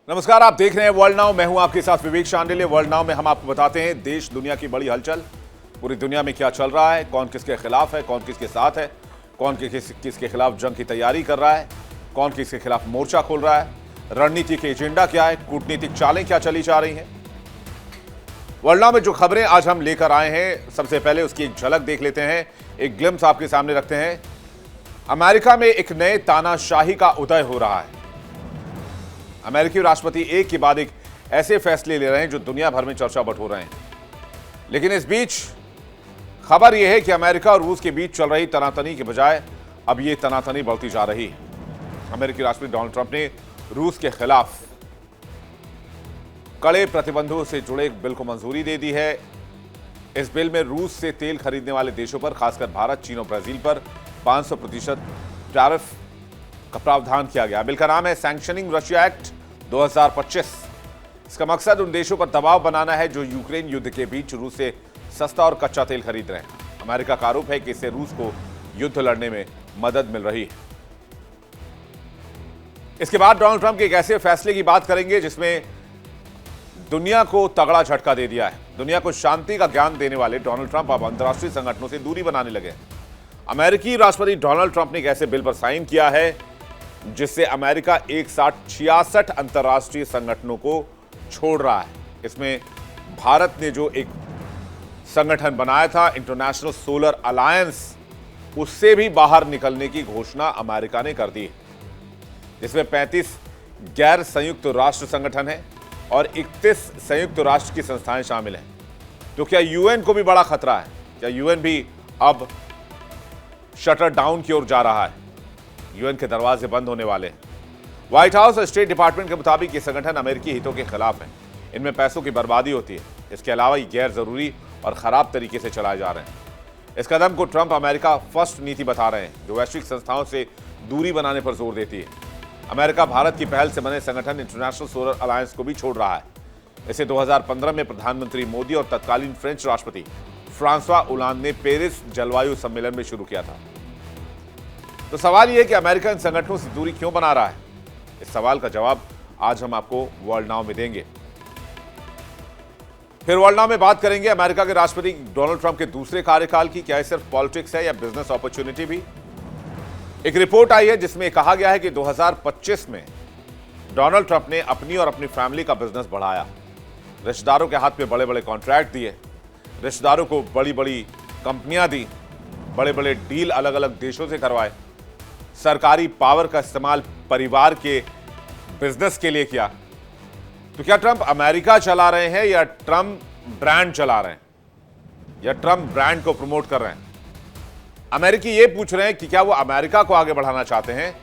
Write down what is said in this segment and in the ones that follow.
नमस्कार, आप देख रहे हैं वर्ल्ड नाउ। मैं हूं आपके साथ विवेक शांडिल्य। वर्ल्ड नाउ में हम आपको बताते हैं देश दुनिया की बड़ी हलचल, पूरी दुनिया में क्या चल रहा है, कौन किसके खिलाफ है, कौन किसके साथ है, कौन किसके खिलाफ जंग की तैयारी कर रहा है, कौन किसके खिलाफ मोर्चा खोल रहा है, रणनीति के एजेंडा क्या है, कूटनीतिक चालें क्या चली जा रही हैं। वर्ल्ड नाउ में जो खबरें आज हम लेकर आए हैं, सबसे पहले उसकी एक झलक देख लेते हैं, एक ग्लिम्स आपके सामने रखते हैं। अमेरिका में एक नए तानाशाही का उदय हो रहा है। अमेरिकी राष्ट्रपति एक के बाद एक ऐसे फैसले ले रहे हैं जो दुनिया भर में चर्चा बटोर रहे हैं। लेकिन इस बीच खबर यह है कि अमेरिका और रूस के बीच चल रही तनातनी के बजाय अब यह तनातनी बढ़ती जा रही है। अमेरिकी राष्ट्रपति डोनाल्ड ट्रंप ने रूस के खिलाफ कड़े प्रतिबंधों से जुड़े एक बिल को मंजूरी दे दी है। इस बिल में रूस से तेल खरीदने वाले देशों पर, खासकर भारत, चीन और ब्राजील पर 500% टैरिफ का प्रावधान किया गया। बिल का नाम है सैंक्शनिंग रशिया एक्ट 2025। इसका मकसद उन देशों पर दबाव बनाना है जो यूक्रेन युद्ध के बीच रूस से सस्ता और कच्चा तेल खरीद रहे हैं। अमेरिका का आरोप है कि इससे रूस को युद्ध लड़ने में मदद मिल रही है। इसके बाद डोनाल्ड ट्रंप के एक ऐसे फैसले की बात करेंगे जिसमें दुनिया को तगड़ा झटका दे दिया है। दुनिया को शांति का ज्ञान देने वाले डोनाल्ड ट्रंप अब अंतर्राष्ट्रीय संगठनों से दूरी बनाने लगे। अमेरिकी राष्ट्रपति डोनाल्ड ट्रंप ने एक ऐसे बिल पर साइन किया है जिससे अमेरिका एक साथ 66 अंतर्राष्ट्रीय संगठनों को छोड़ रहा है। इसमें भारत ने जो एक संगठन बनाया था, इंटरनेशनल सोलर अलायंस, उससे भी बाहर निकलने की घोषणा अमेरिका ने कर दी है, जिसमें 35 गैर संयुक्त राष्ट्र संगठन है और 31 संयुक्त राष्ट्र की संस्थाएं शामिल हैं। तो क्या यूएन को भी बड़ा खतरा है? क्या यूएन भी अब शटर डाउन की ओर जा रहा है? यूएन के दरवाजे बंद होने वाले हैं। व्हाइट हाउस और स्टेट डिपार्टमेंट के मुताबिक ये संगठन अमेरिकी हितों के खिलाफ है। इनमें पैसों की बर्बादी होती है। इसके अलावा ये गैर जरूरी और खराब तरीके से चलाए जा रहे हैं। इस कदम को ट्रंप अमेरिका फर्स्ट नीति बता रहे हैं, जो वैश्विक संस्थाओं से दूरी बनाने पर जोर देती है। अमेरिका भारत की पहल से बने संगठन इंटरनेशनल सोलर अलायंस को भी छोड़ रहा है। इसे 2015 में प्रधानमंत्री मोदी और तत्कालीन फ्रेंच राष्ट्रपति फ्रांसवा ओलांद ने पेरिस जलवायु सम्मेलन में शुरू किया था। तो सवाल यह है कि अमेरिका इन संगठनों से दूरी क्यों बना रहा है? इस सवाल का जवाब आज हम आपको वर्ल्ड नाउ में देंगे। फिर वर्ल्ड नाउ में बात करेंगे अमेरिका के राष्ट्रपति डोनाल्ड ट्रंप के दूसरे कार्यकाल की। क्या यह सिर्फ पॉलिटिक्स है या बिजनेस अपॉर्चुनिटी भी? एक रिपोर्ट आई है जिसमें कहा गया है कि 2025 में डोनाल्ड ट्रंप ने अपनी और अपनी फैमिली का बिजनेस बढ़ाया, रिश्तेदारों के हाथ में बड़े बड़े कॉन्ट्रैक्ट दिए, रिश्तेदारों को बड़ी बड़ी कंपनियां दी, बड़े बड़े डील अलग अलग देशों से करवाए, सरकारी पावर का इस्तेमाल परिवार के बिजनेस के लिए किया। तो क्या ट्रंप अमेरिका चला रहे हैं या ट्रंप ब्रांड चला रहे हैं, या ट्रंप ब्रांड को प्रमोट कर रहे हैं? अमेरिकी ये पूछ रहे हैं कि क्या वो अमेरिका को आगे बढ़ाना चाहते हैं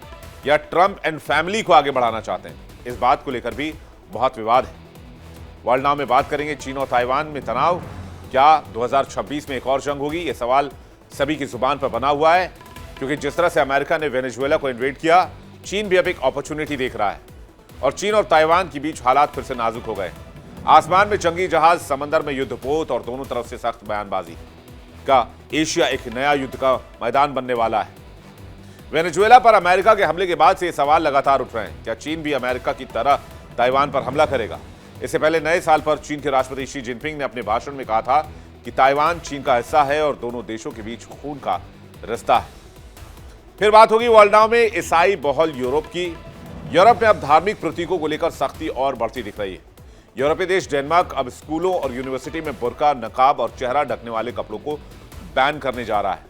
या ट्रंप एंड फैमिली को आगे बढ़ाना चाहते हैं। इस बात को लेकर भी बहुत विवाद है। वर्ल्ड नाउ में बात करेंगे चीन और ताइवान में तनाव। क्या 2026 में एक और जंग होगी? यह सवाल सभी की जुबान पर बना हुआ है, क्योंकि जिस तरह से अमेरिका ने वेनेजुएला को इन्वेड किया, चीन भी अब एक अपॉर्चुनिटी देख रहा है और चीन और ताइवान के बीच हालात फिर से नाजुक हो गए। आसमान में जंगी जहाज, समंदर में युद्धपोत और दोनों तरफ से सख्त बयानबाजी का एशिया एक नया युद्ध का मैदान बनने वाला है। वेनेजुएला पर अमेरिका के हमले के बाद से ये सवाल लगातार उठ रहे हैं, क्या चीन भी अमेरिका की तरह ताइवान पर हमला करेगा? इससे पहले नए साल पर चीन के राष्ट्रपति शी जिनपिंग ने अपने भाषण में कहा था कि ताइवान चीन का हिस्सा है और दोनों देशों के बीच खून का रिश्ता है। फिर बात होगी वर्ल्ड नाउ में ईसाई बहुल यूरोप की। यूरोप में अब धार्मिक प्रतीकों को लेकर सख्ती और बढ़ती दिख रही है। यूरोपीय देश डेनमार्क अब स्कूलों और यूनिवर्सिटी में बुर्का, नकाब और चेहरा ढकने वाले कपड़ों को बैन करने जा रहा है।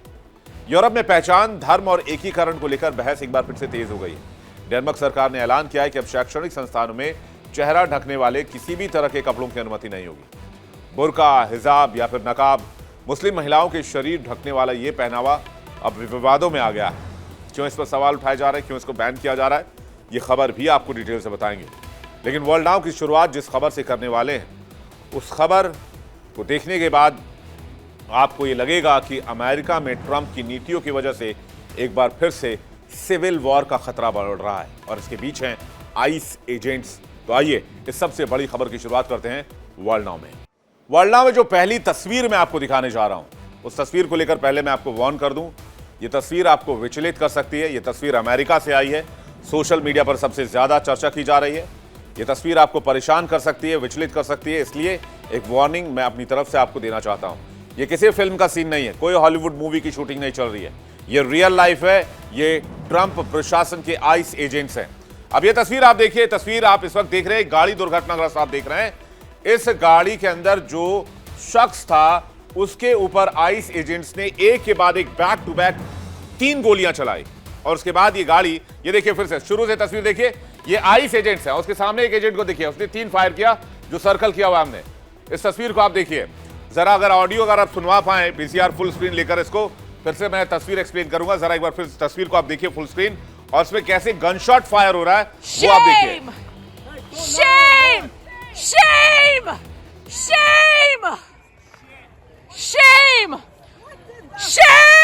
यूरोप में पहचान, धर्म और एकीकरण को लेकर बहस एक बार फिर से तेज हो गई है। डेनमार्क सरकार ने ऐलान किया है कि अब शैक्षणिक संस्थानों में चेहरा ढकने वाले किसी भी तरह के कपड़ों की अनुमति नहीं होगी। बुर्का, हिजाब या फिर नकाब, मुस्लिम महिलाओं के शरीर ढकने वाला ये पहनावा अब विवादों में आ गया है। क्यों इस पर सवाल उठाए जा रहे हैं, क्यों इसको बैन किया जा रहा है, ये खबर भी आपको डिटेल से बताएंगे। लेकिन वर्ल्ड नाउ की शुरुआत जिस खबर से करने वाले हैं, उस खबर को देखने के बाद आपको ये लगेगा कि अमेरिका में ट्रंप की नीतियों की वजह से एक बार फिर से सिविल वॉर का खतरा बढ़ रहा है और इसके बीच हैं आइस एजेंट्स। तो आइए इस सबसे बड़ी खबर की शुरुआत करते हैं वर्ल्ड नाउ में। वर्ल्ड नाउ में जो पहली तस्वीर मैं आपको दिखाने जा रहा हूं, उस तस्वीर को लेकर पहले मैं आपको वार्न कर दूं, ये तस्वीर आपको विचलित कर सकती है। ये तस्वीर अमेरिका से आई है, सोशल मीडिया पर सबसे ज्यादा चर्चा की जा रही है। ये तस्वीर आपको परेशान कर सकती है, विचलित कर सकती है, इसलिए एक वार्निंग मैं अपनी तरफ से आपको देना चाहता हूं। ये किसी फिल्म का सीन नहीं है, कोई हॉलीवुड मूवी की शूटिंग नहीं चल रही है, ये रियल लाइफ है। ये ट्रंप प्रशासन के आइस एजेंट्स हैं। अब ये तस्वीर आप देखिए, तस्वीर आप इस वक्त देख रहे हैं, गाड़ी दुर्घटनाग्रस्त आप देख रहे हैं। इस गाड़ी के अंदर जो शख्स था उसके ऊपर आइस एजेंट्स ने एक के बाद एक बैक टू बैक 3 गोलियां चलाई और उसके बाद ये गाड़ी, ये देखिए फिर से शुरू से तस्वीर देखिए, ये आइस एजेंट्स हैं। उसके सामने एक एजेंट को देखिए, उसने 3 फायर किया, जो सर्कल किया हुआ हमने। इस तस्वीर को आप देखिए जरा, अगर ऑडियो अगर आप सुनवा पाए पीसीआर फुल स्क्रीन लेकर इसको, फिर से मैं तस्वीर एक्सप्लेन करूंगा। जरा एक बार फिर तस्वीर को आप देखिए फुल स्क्रीन, और इसमें कैसे गनशॉट फायर हो रहा है वो आप देखिए। Shame! Shame! Shame! Shame! Shame!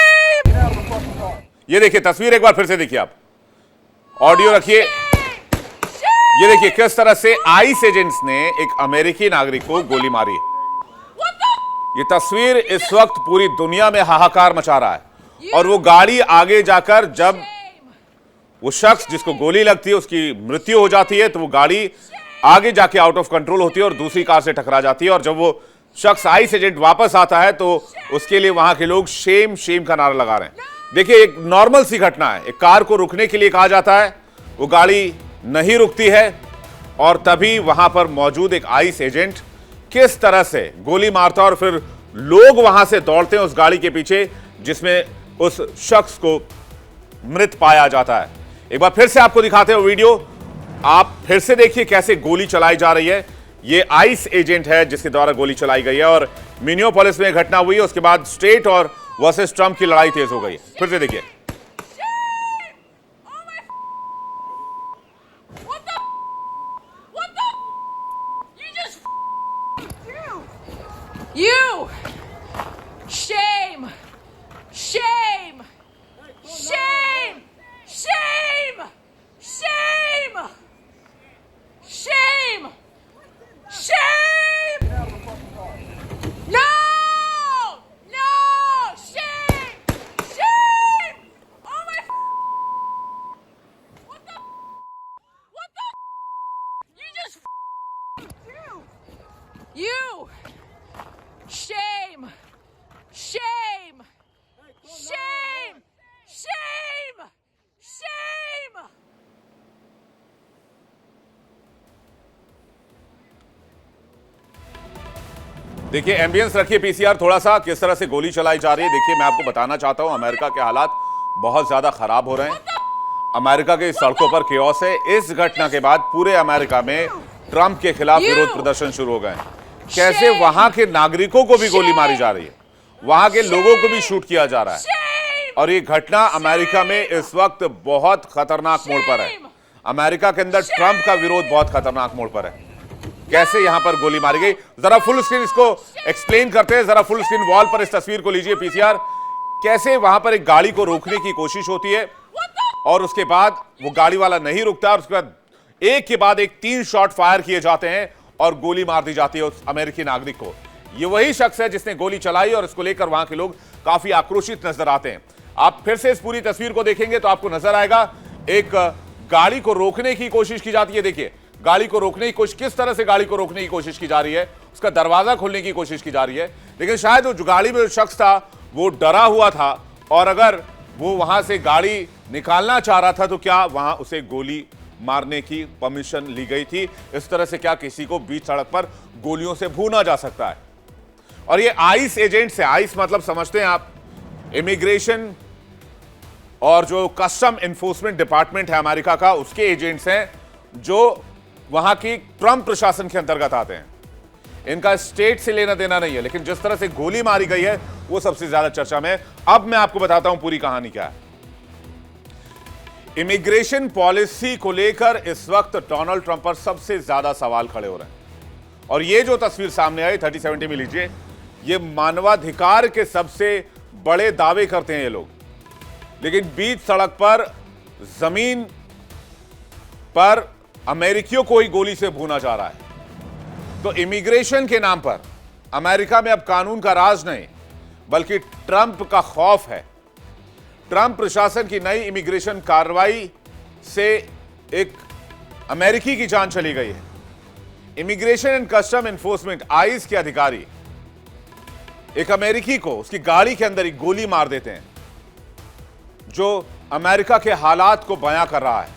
ये देखिए तस्वीर एक बार फिर से देखिए आप, ऑडियो रखिए। ये देखिए किस तरह से आइस एजेंट्स ने एक अमेरिकी नागरिक को गोली मारी है। ये तस्वीर इस वक्त पूरी दुनिया में हाहाकार मचा रहा है। और वो गाड़ी आगे जाकर जब वो शख्स जिसको गोली लगती है उसकी मृत्यु हो जाती है, तो वो गाड़ी आगे जाके आउट ऑफ कंट्रोल होती है और दूसरी कार से टकरा जाती है। और जब वो शख्स आइस एजेंट वापस आता है तो उसके लिए वहां के लोग शेम शेम का नारा लगा रहे हैं। देखिए एक नॉर्मल सी घटना है, एक कार को रुकने के लिए कहा जाता है, वो गाड़ी नहीं रुकती है और तभी वहां पर मौजूद एक आइस एजेंट किस तरह से गोली मारता है और फिर लोग वहां से दौड़ते हैं उस गाड़ी के पीछे जिसमें उस शख्स को मृत पाया जाता है। एक बार फिर से आपको दिखाते हैं वीडियो, आप फिर से देखिए कैसे गोली चलाई जा रही है। ये आइस एजेंट है जिसके द्वारा गोली चलाई गई है और मिनियोपोलिस में घटना हुई है। उसके बाद स्टेट और वर्सेस ट्रंप की लड़ाई तेज हो गई है। फिर से देखिए। You! Shame! Shame! Shame! Shame! Shame! Shame! Shame! No! No! Shame! Shame! Oh my! What the? What the? You just you! Shame! Shame! Shame! Shame! Shame! देखिए एम्बियंस रखिए पीसीआर थोड़ा सा, किस तरह से गोली चलाई जा रही है। देखिए मैं आपको बताना चाहता हूं अमेरिका के हालात बहुत ज्यादा खराब हो रहे हैं। अमेरिका के सड़कों पर केओस है। इस घटना के बाद पूरे अमेरिका में ट्रंप के खिलाफ विरोध प्रदर्शन शुरू हो गए हैं। कैसे वहां के नागरिकों को भी गोली मारी जा रही है, वहां के लोगों को भी शूट किया जा रहा है। और ये घटना अमेरिका में इस वक्त बहुत खतरनाक मोड़ पर है। अमेरिका के अंदर ट्रंप का विरोध बहुत खतरनाक मोड़ पर है। कैसे यहां पर गोली मारी गई, जरा फुल स्क्रीन इसको एक्सप्लेन करते हैं। जरा फुल स्क्रीन वॉल पर इस तस्वीर को लीजिए पीसीआर। कैसे वहां पर एक गाड़ी को रोकने की कोशिश होती है और उसके बाद वो गाड़ी वाला नहीं रुकता और उसके बाद एक के बाद एक 3 शॉट फायर किए जाते हैं और गोली मार दी जाती है उस अमेरिकी नागरिक को। ये वही शख्स है जिसने गोली चलाई और इसको लेकर वहां के लोग काफी आक्रोशित नजर आते हैं। आप फिर से इस पूरी तस्वीर को देखेंगे तो आपको नजर आएगा एक गाड़ी को रोकने की कोशिश की जाती है। देखिए गाड़ी को रोकने की कोशिश, किस तरह से गाड़ी को रोकने की कोशिश की जा रही है, उसका दरवाजा खोलने की कोशिश की जा रही है। लेकिन शायद वो जो गाड़ी में शख्स था वो डरा हुआ था और अगर वो वहां से गाड़ी निकालना चाह रहा था तो क्या वहां उसे गोली मारने की परमिशन ली गई थी? इस तरह से क्या किसी को बीच सड़क पर गोलियों से भूना जा सकता है? और ये आइस एजेंट्स है। आइस मतलब समझते हैं आप, इमिग्रेशन और जो कस्टम एनफोर्समेंट डिपार्टमेंट है अमेरिका का, उसके एजेंट्स हैं जो वहां की ट्रंप प्रशासन के अंतर्गत आते हैं। इनका स्टेट से लेना देना नहीं है, लेकिन जिस तरह से गोली मारी गई है वो सबसे ज्यादा चर्चा में है। अब मैं आपको बताता हूं पूरी कहानी क्या है। इमिग्रेशन पॉलिसी को लेकर इस वक्त डोनाल्ड ट्रंप पर सबसे ज्यादा सवाल खड़े हो रहे हैं। और ये जो तस्वीर सामने आई 3070 में लीजिए, ये मानवाधिकार के सबसे बड़े दावे करते हैं ये लोग, लेकिन बीच सड़क पर जमीन पर अमेरिकियों को ही गोली से भूना जा रहा है। तो इमिग्रेशन के नाम पर अमेरिका में अब कानून का राज नहीं बल्कि ट्रंप का खौफ है। ट्रंप प्रशासन की नई इमिग्रेशन कार्रवाई से एक अमेरिकी की जान चली गई है। Immigration and custom enforcement ice के अधिकारी एक अमेरिकी को उसकी गाड़ी के अंदर ही गोली मार देते हैं, जो अमेरिका के हालात को बयां कर रहा है।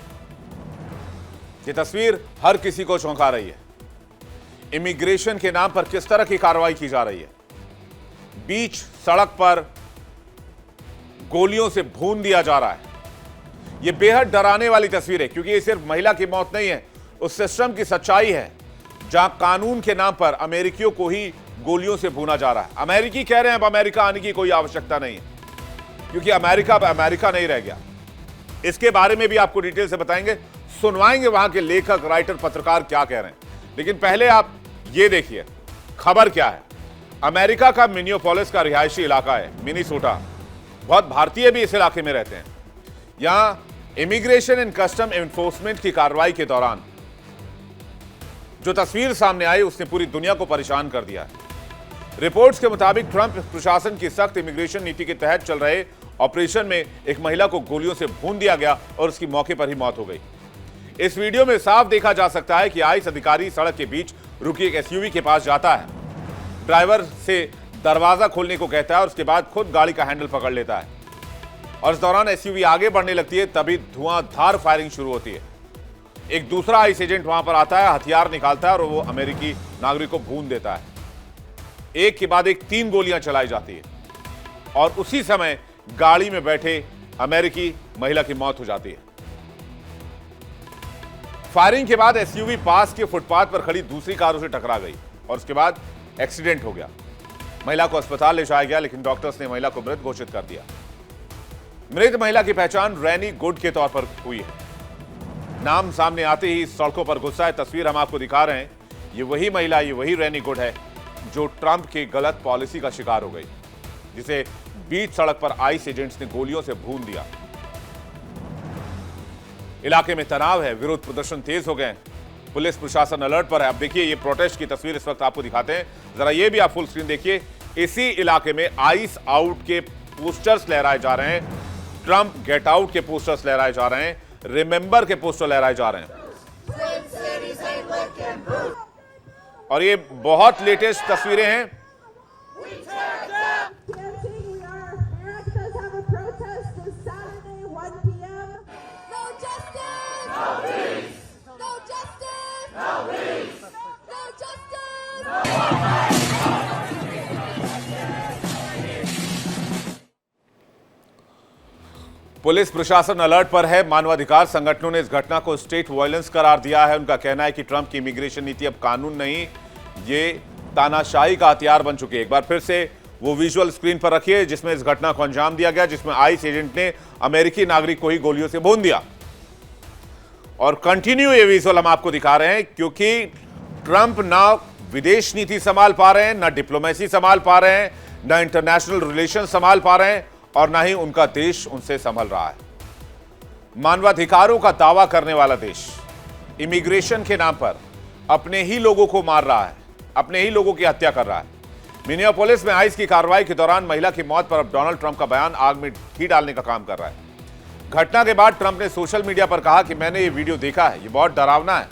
यह तस्वीर हर किसी को चौंका रही है। इमिग्रेशन के नाम पर किस तरह की कार्रवाई की जा रही है। बीच सड़क पर गोलियों से भून दिया जा रहा है। यह बेहद डराने वाली तस्वीर है, क्योंकि यह सिर्फ महिला की मौत नहीं है, उस सिस्टम की सच्चाई है जहां कानून के नाम पर अमेरिकियों को ही गोलियों से भूना जा रहा है। अमेरिकी कह रहे हैं अब अमेरिका आने की कोई आवश्यकता नहीं है, क्योंकि अमेरिका अब अमेरिका नहीं रह गया। इसके बारे में भी आपको डिटेल से बताएंगे, सुनवाएंगे वहां के लेखक, राइटर, पत्रकार क्या कह रहे हैं। लेकिन पहले आप ये देखिए खबर क्या है। अमेरिका का मिनियोपोलिस का रिहायशी इलाका है, मिनीसोटा। बहुत भारतीय भी इस इलाके में रहते हैं। यहां इमिग्रेशन एंड कस्टम एनफोर्समेंट की कार्रवाई के दौरान जो तस्वीर सामने आई उसने पूरी दुनिया को परेशान कर दिया है। रिपोर्ट्स के मुताबिक ट्रंप प्रशासन की सख्त इमिग्रेशन नीति के तहत चल रहे ऑपरेशन में एक महिला को गोलियों से भून दिया गया और उसकी मौके पर ही मौत हो गई। इस वीडियो में साफ देखा जा सकता है कि आईस अधिकारी सड़क के बीच रुकी एक एसयूवी के पास जाता है, ड्राइवर से दरवाजा खोलने को कहता है और उसके बाद खुद गाड़ी का हैंडल पकड़ लेता है। और इस दौरान एसयूवी आगे बढ़ने लगती है, तभी धुआंधार फायरिंग शुरू होती है। एक दूसरा आईस एजेंट वहां पर आता है, हथियार निकालता है और वो अमेरिकी नागरिक को भून देता है। एक के बाद एक 3 गोलियां चलाई जाती है और उसी समय गाड़ी में बैठे अमेरिकी महिला की मौत हो जाती है। फायरिंग के बाद एसयूवी पास के फुटपाथ पर खड़ी दूसरी कारों से टकरा गई और उसके बाद एक्सीडेंट हो गया। महिला को अस्पताल ले जाया गया, लेकिन डॉक्टर्स ने महिला को मृत घोषित कर दिया। मृत महिला की पहचान रैनी गुड के तौर पर हुई है। नाम सामने आते ही सड़कों पर गुस्सा है। तस्वीर हम आपको दिखा रहे हैं। ये वही महिला, ये वही रैनी गुड है जो ट्रंप की गलत पॉलिसी का शिकार हो गई, जिसे बीच सड़क पर आईस एजेंट्स ने गोलियों से भून दिया। इलाके में तनाव है, विरोध प्रदर्शन तेज हो गए, पुलिस प्रशासन अलर्ट पर है। अब देखिए ये प्रोटेस्ट की तस्वीर इस वक्त आपको दिखाते हैं, जरा ये भी आप फुल स्क्रीन देखिए। इसी इलाके में आइस आउट के पोस्टर्स लहराए जा रहे हैं, ट्रंप गेट आउट के पोस्टर्स लहराए जा रहे हैं, रिमेंबर के पोस्टर लहराए जा रहे हैं। और ये बहुत लेटेस्ट तस्वीरें हैं। पुलिस प्रशासन अलर्ट पर है। मानवाधिकार संगठनों ने इस घटना को स्टेट वायलेंस करार दिया है। उनका कहना है कि ट्रंप की इमिग्रेशन नीति अब कानून नहीं, ये तानाशाही का हथियार बन चुकी है। एक बार फिर से वो विजुअल स्क्रीन पर रखिए जिसमें इस घटना को अंजाम दिया गया, जिसमें आईस एजेंट ने अमेरिकी नागरिक को ही गोलियों से भून दिया। और कंटिन्यू ये विजुअल हम आपको दिखा रहे हैं, क्योंकि ट्रंप ना विदेश नीति संभाल पा रहे हैं, ना डिप्लोमेसी संभाल पा रहे हैं, ना इंटरनेशनल रिलेशन संभाल पा रहे हैं, और ना ही उनका देश उनसे संभल रहा है। मानवाधिकारों का दावा करने वाला देश इमिग्रेशन के नाम पर अपने ही लोगों को मार रहा है, अपने ही लोगों की हत्या कर रहा है। मिनियापोलिस में आइस की कार्रवाई के दौरान महिला की मौत पर अब डोनाल्ड ट्रंप का बयान आग में घी डालने का काम कर रहा है। घटना के बाद ट्रंप ने सोशल मीडिया पर कहा कि मैंने ये वीडियो देखा है, ये बहुत डरावना है।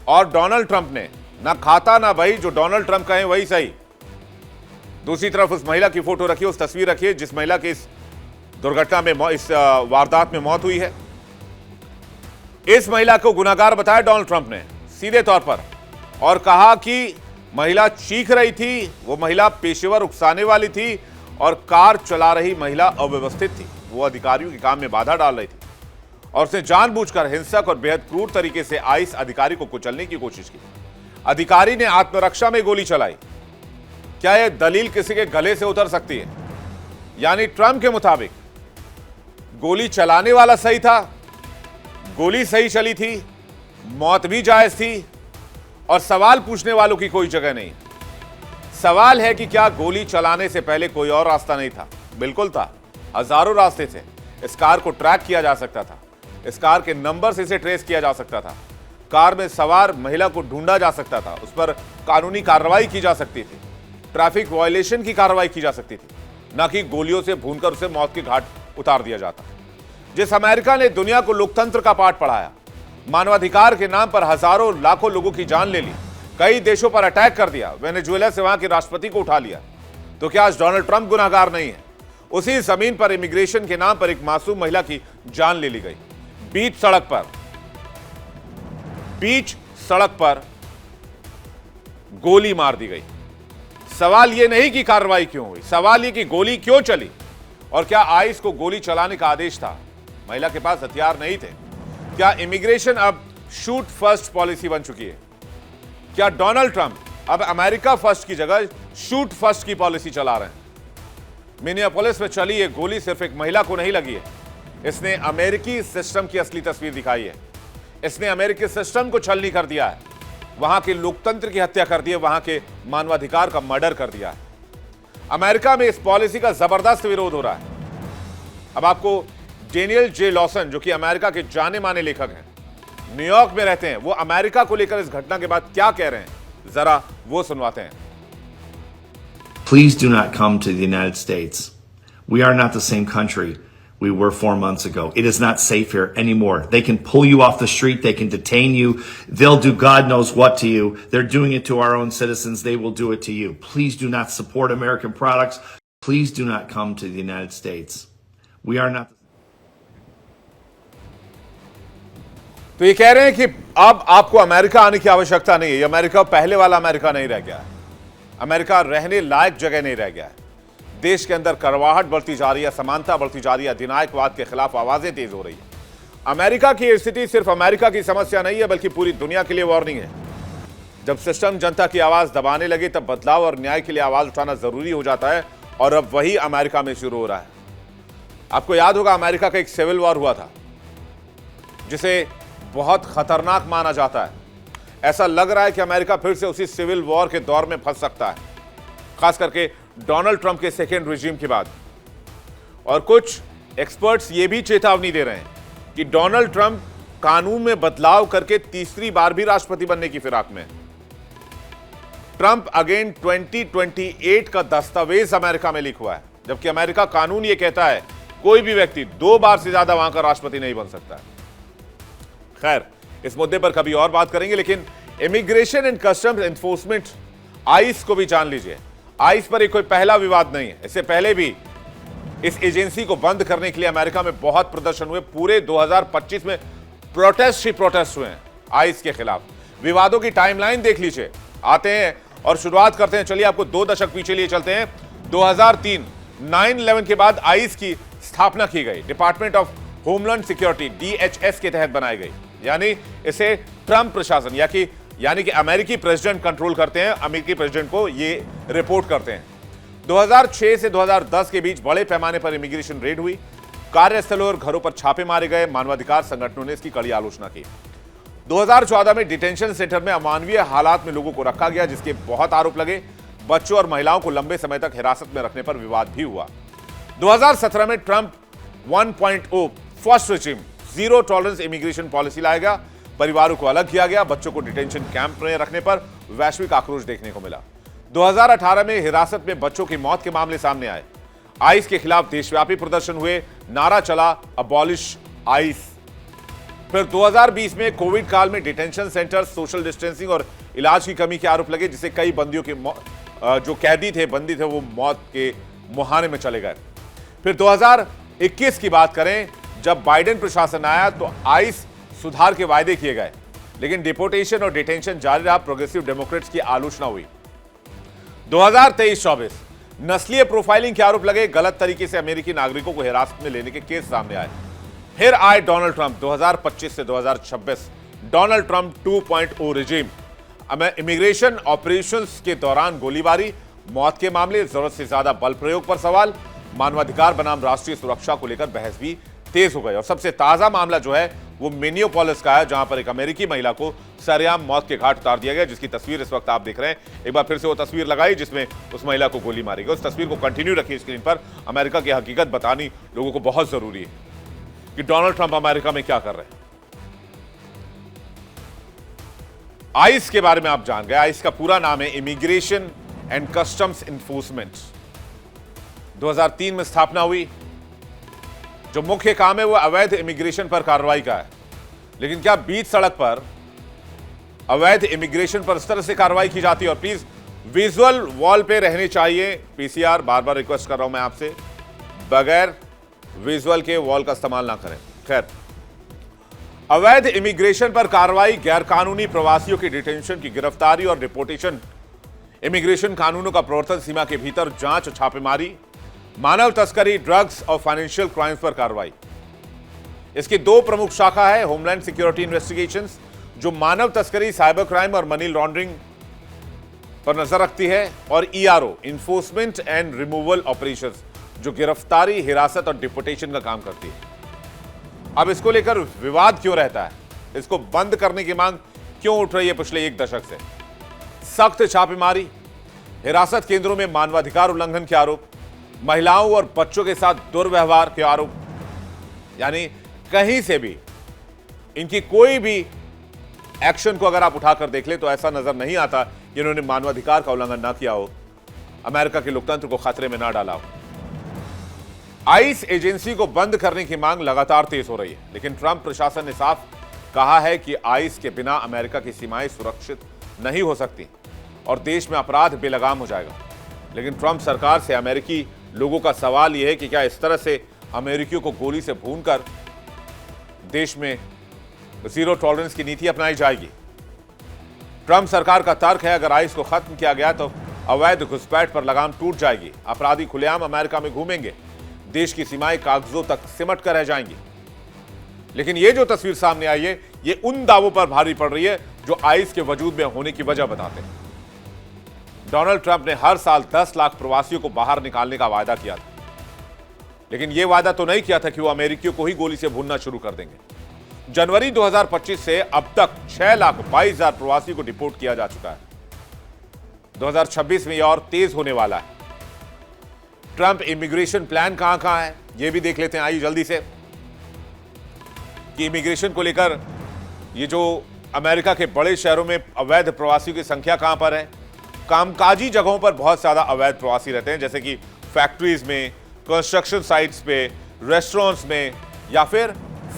और डोनाल्ड ट्रंप ने ना खाता ना वही, जो डोनाल्ड ट्रंप कहे वही सही। दूसरी तरफ उस महिला की फोटो रखिए, उस तस्वीर रखिए जिस महिला की इस दुर्घटना में, इस वारदात में मौत हुई है। इस महिला को गुनहगार बताया डोनाल्ड ट्रंप ने सीधे तौर पर, और कहा कि महिला चीख रही थी, वो महिला पेशेवर उकसाने वाली थी और कार चला रही महिला अव्यवस्थित थी, वो अधिकारियों के काम में बाधा डाल रही थी और उसने जानबूझकर हिंसक और बेहद क्रूर तरीके से आईस अधिकारी को कुचलने की कोशिश की। अधिकारी ने आत्मरक्षा में गोली चलाई। क्या यह दलील किसी के गले से उतर सकती है? यानी ट्रंप के मुताबिक गोली चलाने वाला सही था, गोली सही चली थी, मौत भी जायज थी और सवाल पूछने वालों की कोई जगह नहीं। सवाल है कि क्या गोली चलाने से पहले कोई और रास्ता नहीं था? बिल्कुल था, हजारों रास्ते थे। इस कार को ट्रैक किया जा सकता था, इस कार के नंबर से इसे ट्रेस किया जा सकता था, कार में सवार महिला को ढूंढा जा सकता था, उस पर कानूनी कार्रवाई की जा सकती थी, ट्रैफिक वायलेशन की कार्रवाई की जा सकती थी, न कि गोलियों से भूनकर उसे मौत के घाट उतार दिया जाता। जिस अमेरिका ने दुनिया को लोकतंत्र का पाठ पढ़ाया, मानवाधिकार के नाम पर हजारों लाखों लोगों की जान ले ली, कई देशों पर अटैक कर दिया, वेनेजुएला से वहां के राष्ट्रपति को उठा लिया, तो क्या आज डोनाल्ड ट्रंप गुनाहगार नहीं है? उसी जमीन पर इमिग्रेशन के नाम पर एक मासूम महिला की जान ले ली गई, बीच सड़क पर गोली मार दी गई। सवाल यह नहीं कि कार्रवाई क्यों हुई, सवाल यह कि गोली क्यों चली, और क्या आइस को गोली चलाने का आदेश था? महिला के पास हथियार नहीं थे। क्या इमिग्रेशन अब शूट फर्स्ट पॉलिसी बन चुकी है? क्या डोनाल्ड ट्रंप अब अमेरिका फर्स्ट की जगह शूट फर्स्ट की पॉलिसी चला रहे हैं? मिनियापोलिस में चली यह गोली सिर्फ एक महिला को नहीं लगी है, इसने अमेरिकी सिस्टम की असली तस्वीर दिखाई है। इसने अमेरिकी सिस्टम को छलनी कर दिया है, वहां के लोकतंत्र की हत्या कर दी है, वहां के मानवाधिकार का मर्डर कर दिया है। अमेरिका में इस पॉलिसी का जबरदस्त विरोध हो रहा है। अब आपको डेनियल जे लॉसन, जो कि अमेरिका के जाने माने लेखक हैं, न्यूयॉर्क में रहते हैं, वो अमेरिका को लेकर इस घटना के बाद क्या कह रहे हैं, जरा वो सुनवाते हैं। Please do not come to the United States. We are not the same country we were 4 months ago. It is not safe here anymore. They can pull you off the street. They can detain you. They'll do God knows what to you. They're doing it to our own citizens. They will do it to you. Please do not support American products. Please do not come to the United States. We are not. तो ये कह रहे हैं कि अब आपको America आने की आवश्यकता नहीं है। ये अमेरिका पहले वाला अमेरिका नहीं रह गया है। अमेरिका रहने लायक जगह नहीं रह गया है। देश के अंदर कड़वाहट बढ़ती जा रही है, समानता बढ़ती जा रही है, अधिनायकवाद के खिलाफ आवाजें तेज हो रही है। अमेरिका की स्थिति सिर्फ अमेरिका की समस्या नहीं है, बल्कि पूरी दुनिया के लिए वार्निंग है। जब सिस्टम जनता की आवाज दबाने लगे, तब बदलाव और न्याय के लिए आवाज उठाना जरूरी हो जाता है, और अब वही अमेरिका में शुरू हो रहा है। आपको याद होगा, अमेरिका का एक सिविल वॉर हुआ था, जिसे बहुत खतरनाक माना जाता है। ऐसा लग रहा है कि अमेरिका फिर से उसी सिविल वॉर के दौर में फंस सकता है, खास करके डोनाल्ड ट्रंप के सेकेंड रिजीम के बाद। और कुछ एक्सपर्ट्स ये भी चेतावनी दे रहे हैं कि डोनाल्ड ट्रंप कानून में बदलाव करके तीसरी बार भी राष्ट्रपति बनने की फिराक में। ट्रंप अगेन 2028 का दस्तावेज अमेरिका में लीक हुआ है, जबकि अमेरिका कानून ये कहता है कोई भी व्यक्ति 2 बार से ज्यादा वहां का राष्ट्रपति नहीं बन सकता। खैर, इस मुद्दे पर कभी और बात करेंगे, लेकिन immigration and customs enforcement ice को भी जान लीजिए। आइस पर एक कोई पहला विवाद नहीं है। इससे पहले भी इस एजेंसी को बंद करने के लिए अमेरिका में बहुत प्रदर्शन हुए। पूरे 2025 में प्रोटेस्ट ही प्रोटेस्ट हुए हैं आइस के खिलाफ। विवादों की टाइमलाइन देख लीजिए। आते हैं और शुरुआत करते हैं। चलिए, आपको 2 दशक पीछे लिए चलते हैं। 2003 9/11 के बाद आइस की स्थापना की गई। Department of homeland security DHS के तहत बनाई गई। यानी इसे ट्रंप प्रशासन यानी कि अमेरिकी प्रेसिडेंट कंट्रोल करते हैं, अमेरिकी प्रेसिडेंट को ये रिपोर्ट करते हैं। 2006 से 2010 के बीच बड़े पैमाने पर इमिग्रेशन रेड हुई। कार्यस्थलों और घरों पर छापे मारे गए। मानवाधिकार संगठनों ने इसकी कड़ी आलोचना की। 2014 में डिटेंशन सेंटर में अमानवीय हालात में लोगों को रखा गया, जिसके बहुत आरोप लगे। बच्चों और महिलाओं को लंबे समय तक हिरासत में रखने पर विवाद भी हुआ। 2017 में Trump 1.0 first regime zero tolerance immigration policy लाया गया। परिवारों को अलग किया गया। बच्चों को डिटेंशन कैंप में रखने पर वैश्विक आक्रोश देखने को मिला। 2018 में हिरासत में बच्चों की मौत के मामले सामने आए। आइस के खिलाफ देशव्यापी प्रदर्शन हुए। नारा चला अबॉलिश आइस। फिर 2020 में कोविड काल में डिटेंशन सेंटर, सोशल डिस्टेंसिंग और इलाज की कमी के आरोप लगे, जिससे कई बंदियों के जो कैदी थे, बंदी थे, वो मौत के मुहाने में चले गए। फिर 2021 की बात करें, जब बाइडेन प्रशासन आया तो आइस सुधार के वायदे किए गए, लेकिन डिपोर्टेशन और डिटेंशन जारी रहा। प्रोग्रेसिव डेमोक्रेट्स की आलोचना हुई। 2023-24 नस्लीय प्रोफाइलिंग के आरोप लगे। गलत तरीके से अमेरिकी नागरिकों को हिरासत में लेने के केस सामने आए। फिर आए डोनाल्ड ट्रंप। 2025 से 2026 Donald Trump 2.0 regime. Immigration operations के दौरान गोलीबारी, मौत के मामले, जरूरत से ज्यादा बल प्रयोग पर सवाल, मानवाधिकार बनाम राष्ट्रीय सुरक्षा को लेकर बहस भी तेज हो गई। और सबसे ताजा मामला जो है वो मिनियापोलिस का है, जहां पर एक अमेरिकी महिला को सरेआम मौत के घाट उतार दिया गया, जिसकी तस्वीर इस वक्त आप देख रहे हैं। एक बार फिर से वो तस्वीर लगाई जिसमें उस महिला को गोली मारी गई। उस तस्वीर को कंटिन्यू रखिए स्क्रीन पर। अमेरिका की हकीकत बतानी लोगों को बहुत जरूरी है कि डोनाल्ड ट्रंप अमेरिका में क्या कर रहे हैं। आइस के बारे में आप जान गए। आइस का पूरा नाम है इमिग्रेशन एंड कस्टम्स एनफोर्समेंट। 2003 में स्थापना हुई। जो मुख्य काम है वो अवैध इमिग्रेशन पर कार्रवाई का है। लेकिन क्या बीच सड़क पर अवैध इमिग्रेशन पर इस तरह से कार्रवाई की जाती है? और प्लीज विजुअल वॉल पे रहनी चाहिए। पीसीआर, बार बार रिक्वेस्ट कर रहा हूं मैं आपसे, बगैर विजुअल के वॉल का इस्तेमाल ना करें। खैर, अवैध इमिग्रेशन पर कार्रवाई, गैरकानूनी प्रवासियों की डिटेंशन की गिरफ्तारी और डिपोर्टेशन, इमिग्रेशन कानूनों का प्रवर्तन सीमा के भीतर जांच और छापेमारी, मानव तस्करी, ड्रग्स और फाइनेंशियल क्राइम्स पर कार्रवाई। इसकी दो प्रमुख शाखा है, होमलैंड सिक्योरिटी इन्वेस्टिगेशंस जो मानव तस्करी, साइबर क्राइम और मनी लॉन्ड्रिंग पर नजर रखती है, और ERO, enforcement and removal operations, जो गिरफ्तारी, हिरासत और डिपोर्टेशन का काम करती है। अब इसको लेकर विवाद क्यों रहता है? इसको बंद करने की मांग क्यों उठ रही है पिछले एक दशक से? सख्त छापेमारी, हिरासत केंद्रों में मानवाधिकार उल्लंघन के आरोप, महिलाओं और बच्चों के साथ दुर्व्यवहार के आरोप, यानी कहीं से भी इनकी कोई भी एक्शन को अगर आप उठाकर देख ले तो ऐसा नजर नहीं आता कि इन्होंने मानवाधिकार का उल्लंघन ना किया हो, अमेरिका के लोकतंत्र को खतरे में ना डाला हो। आइस एजेंसी को बंद करने की मांग लगातार तेज हो रही है, लेकिन ट्रंप प्रशासन ने साफ कहा है कि आइस के बिना अमेरिका की सीमाएं सुरक्षित नहीं हो सकती और देश में अपराध बेलगाम हो जाएगा। लेकिन ट्रंप सरकार से अमेरिकी लोगों का सवाल यह है कि क्या इस तरह से अमेरिकियों को गोली से भूनकर देश में जीरो टॉलरेंस की नीति अपनाई जाएगी? ट्रंप सरकार का तर्क है, अगर आइस को खत्म किया गया तो अवैध घुसपैठ पर लगाम टूट जाएगी, अपराधी खुलेआम अमेरिका में घूमेंगे, देश की सीमाएं कागजों तक सिमट कर रह जाएंगी। लेकिन यह जो तस्वीर सामने आई है, ये उन दावों पर भारी पड़ रही है जो आइस के वजूद में होने की वजह बताते हैं। डोनाल्ड ट्रंप ने हर साल 10 लाख प्रवासियों को बाहर निकालने का वायदा किया था, लेकिन यह वायदा तो नहीं किया था कि वो अमेरिकियों को ही गोली से भूनना शुरू कर देंगे। जनवरी 2025 से अब तक 6,22,000 प्रवासी को डिपोर्ट किया जा चुका है। 2026 में यह और तेज होने वाला है। ट्रंप इमिग्रेशन प्लान कहां है यह भी देख लेते हैं, आइए जल्दी से, कि इमिग्रेशन को लेकर ये जो अमेरिका के बड़े शहरों में अवैध प्रवासियों की संख्या कहां पर है। कामकाजी जगहों पर बहुत ज्यादा अवैध प्रवासी रहते हैं, जैसे कि फैक्ट्रीज में, कंस्ट्रक्शन साइट्स पे, रेस्टोरेंट्स में, या फिर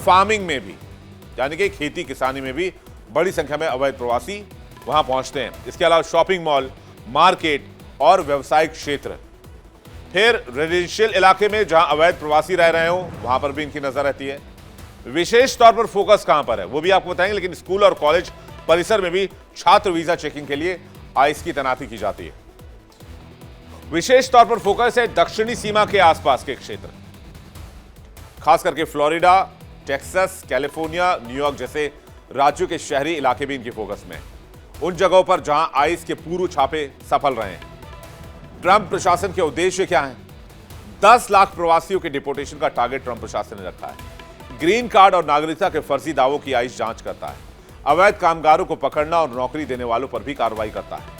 फार्मिंग में भी, यानी कि खेती किसानी में भी बड़ी संख्या में अवैध प्रवासी वहां पहुंचते हैं। इसके अलावा शॉपिंग मॉल, मार्केट और व्यावसायिक क्षेत्र, फिर रेजिडेंशियल इलाके में जहां अवैध प्रवासी रह रहे हो वहां पर भी इनकी नजर रहती है। विशेष तौर पर फोकस कहां पर है वो भी आपको बताएंगे, लेकिन स्कूल और कॉलेज परिसर में भी छात्र वीजा चेकिंग के लिए आइस की तैनाती की जाती है। विशेष तौर पर फोकस है दक्षिणी सीमा के आसपास के क्षेत्र, खास करके फ्लोरिडा, टेक्सास, कैलिफोर्निया, न्यूयॉर्क जैसे राज्यों के शहरी इलाके भी इनकी फोकस में, उन जगहों पर जहां आइस के पूर्व छापे सफल रहे हैं। ट्रंप प्रशासन के उद्देश्य क्या है? 10 लाख प्रवासियों के डिपोर्टेशन का टारगेट ट्रंप प्रशासन ने रखा है। ग्रीन कार्ड और नागरिकता के फर्जी दावों की आइस जांच करता है, अवैध कामगारों को पकड़ना और नौकरी देने वालों पर भी कार्रवाई करता है।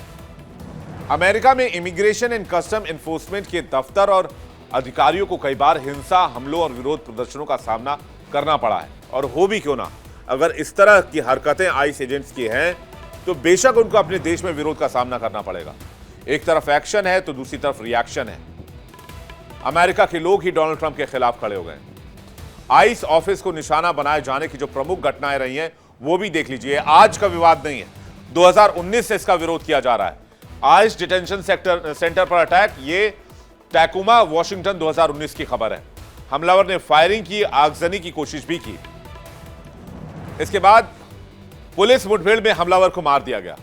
अमेरिका में इमिग्रेशन एंड कस्टम एनफोर्समेंट के दफ्तर और अधिकारियों को कई बार हिंसा, हमलों और विरोध प्रदर्शनों का सामना करना पड़ा है, और हो भी क्यों ना, अगर इस तरह की हरकतें आइस एजेंट्स की हैं तो बेशक उनको अपने देश में विरोध का सामना करना पड़ेगा। एक तरफ एक्शन है तो दूसरी तरफ रिएक्शन है। अमेरिका के लोग ही डोनाल्ड ट्रंप के खिलाफ खड़े हो गए। आइस ऑफिस को निशाना बनाए जाने की जो प्रमुख घटनाएं रही हैं वो भी देख लीजिए। आज का विवाद नहीं है, 2019 से इसका विरोध किया जा रहा है। आइस डिटेंशन सेंटर पर अटैक, ये टैकोमा, वॉशिंगटन 2019 की खबर है। हमलावर ने फायरिंग की, आगजनी की कोशिश भी की। इसके बाद पुलिस मुठभेड़ में हमलावर को मार दिया गया।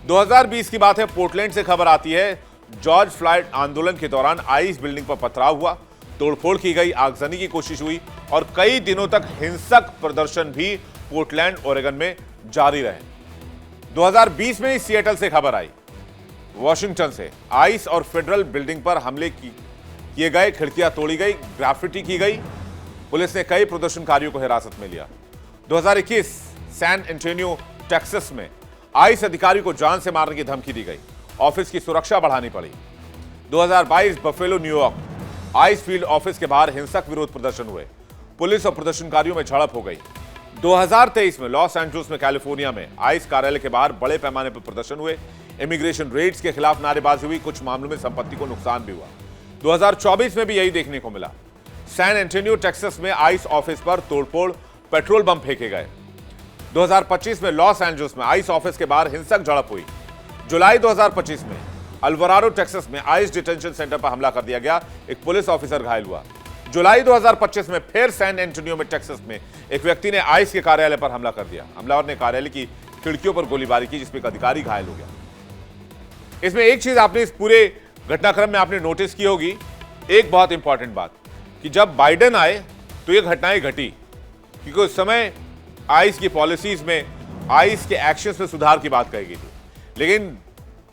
2020 की बात है, पोर्टलैंड से खबर आती है, जॉर्ज फ्लॉयड आंदोलन के दौरान आइस बिल्डिंग पर पथराव हुआ, तोड़फोड़ की गई, आगजनी की कोशिश हुई और कई दिनों तक हिंसक प्रदर्शन भी पोर्टलैंड, ओरेगन में जारी रहे। 2020 में ही सिएटल से खबर आई, वॉशिंगटन से आइस और फेडरल बिल्डिंग पर हमले किए गए, खिड़कियां तोड़ी गई, ग्राफिटी की गई। पुलिस ने कई प्रदर्शनकारियों को हिरासत में लिया। 2021 सैन एंटोनियो, टेक्सास में आइस अधिकारी को जान से मारने की धमकी दी गई, ऑफिस की सुरक्षा बढ़ानी पड़ी। 2022 buffalo, New York, ice field office के बाहर हिंसक विरोध प्रदर्शन हुए, पुलिस और प्रदर्शनकारियों में झड़प हो गई। 2023 में लॉस एंजल्स में, कैलिफोर्निया में आइस कार्यालय के बाहर बड़े पैमाने पर प्रदर्शन हुए, इमिग्रेशन रेड्स के खिलाफ नारेबाजी हुई, कुछ मामलों में संपत्ति को नुकसान भी हुआ। 2024 में भी यही देखने को मिला। सैन एंटोनियो, टेक्सास में आइस ऑफिस पर तोड़फोड़, पेट्रोल बम फेंके गए। 2025 में लॉस एंजल्स में आइस ऑफिस के बाहर हिंसक झड़प हुई। जुलाई 2025 में अल्वराडो टेक्सास में आइस डिटेंशन सेंटर पर हमला कर दिया गया, एक पुलिस ऑफिसर घायल हुआ। जुलाई 2025 में फिर सैन एंटोनियो में टेक्सास में एक व्यक्ति ने आइस के कार्यालय पर हमला कर दिया। हमलावर ने कार्यालय की खिड़कियों पर गोलीबारी की, जिसमें एक अधिकारी घायल हो गया। इसमें एक चीज आपने इस पूरे घटनाक्रम में आपने नोटिस की होगी, एक बहुत इंपॉर्टेंट बात, कि जब बाइडेन आए तो ये घटनाएं घटी, क्योंकि उस समय आइस की पॉलिसीज में, आइस के एक्शंस में सुधार की बात कही गई थी। लेकिन